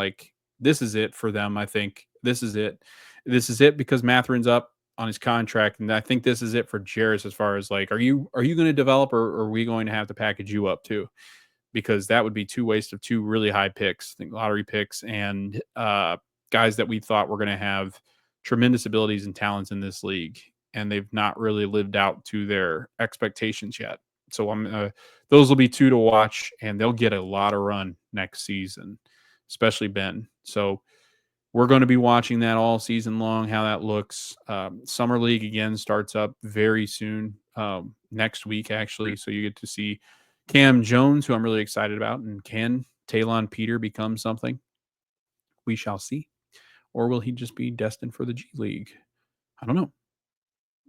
This is it for them. I think this is it. This is it because Mathurin's up on his contract, and I think this is it for Jarris as far as are you going to develop, or are we going to have to package you up too? Because that would be 2 wastes of 2 really high picks, I think lottery picks, and guys that we thought were going to have tremendous abilities and talents in this league, and they've not really lived out to their expectations yet. So those will be 2 to watch, and they'll get a lot of run next season, especially Ben. So we're going to be watching that all season long, how that looks. Summer League again starts up very soon, next week actually. So you get to see Cam Jones, who I'm really excited about, and can Talon Peter become something? We shall see. Or will he just be destined for the G League? I don't know.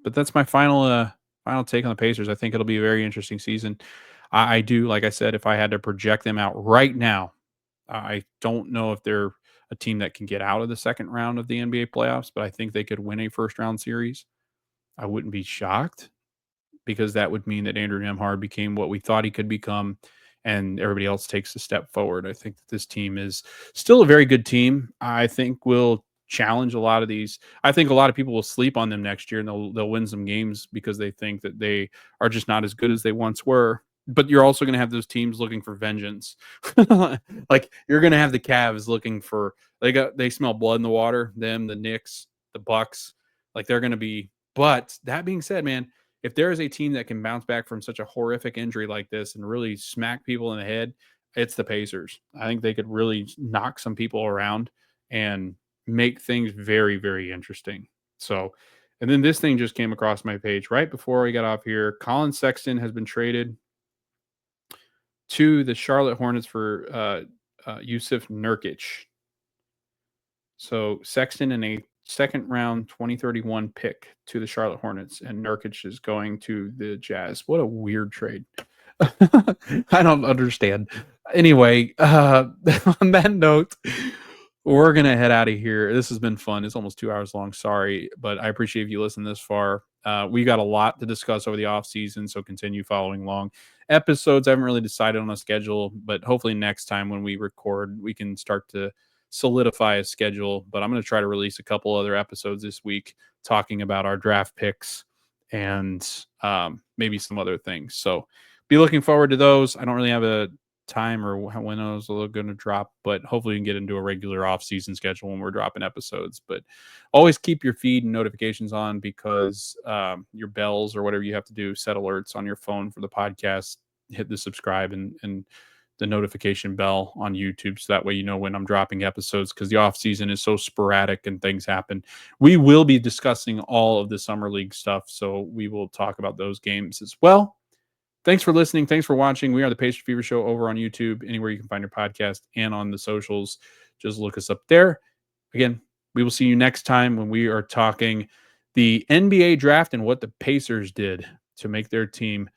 But that's my final final take on the Pacers. I think it'll be a very interesting season. I do, like I said, if I had to project them out right now, I don't know if they're a team that can get out of the second round of the NBA playoffs, but I think they could win a first round series. I wouldn't be shocked because that would mean that Andrew Nembhard became what we thought he could become, and everybody else takes a step forward. I think that this team is still a very good team. I think will challenge a lot of these. I think a lot of people will sleep on them next year, and they'll win some games because they think that they are just not as good as they once were. But you're also going to have those teams looking for vengeance. Like you're going to have the Cavs looking for they smell blood in the water. Them, the Knicks, the Bucks, like they're going to be. But that being said, man, if there is a team that can bounce back from such a horrific injury like this and really smack people in the head, it's the Pacers. I think they could really knock some people around and make things very, very interesting. So, and then this thing just came across my page right before we got off here. Colin Sexton has been traded to the Charlotte Hornets for Yusuf Nurkic. So Sexton and a second round 2031 pick to the Charlotte Hornets, and Nurkic is going to the Jazz. What a weird trade. I don't understand. Anyway, on that note, we're going to head out of here. This has been fun. It's almost 2 hours long. Sorry, but I appreciate if you listen this far. We got a lot to discuss over the off season, so continue following along. Episodes, I haven't really decided on a schedule, but hopefully next time when we record, we can start to solidify a schedule. But I'm going to try to release a couple other episodes this week talking about our draft picks and maybe some other things. So be looking forward to those. I don't really have a time or when those are going to drop, but hopefully we can get into a regular off-season schedule when we're dropping episodes. But always keep your feed and notifications on because your bells or whatever you have to do, set alerts on your phone for the podcast, hit the subscribe and the notification bell on YouTube, so that way you know when I'm dropping episodes, because the off season is so sporadic and things happen. We will be discussing all of the summer league stuff, so we will talk about those games as well. Thanks for listening. Thanks for watching. We are the Pacer Fever Show over on YouTube, anywhere you can find your podcast, and on the socials. Just look us up there. Again, we will see you next time when we are talking the NBA draft and what the Pacers did to make their team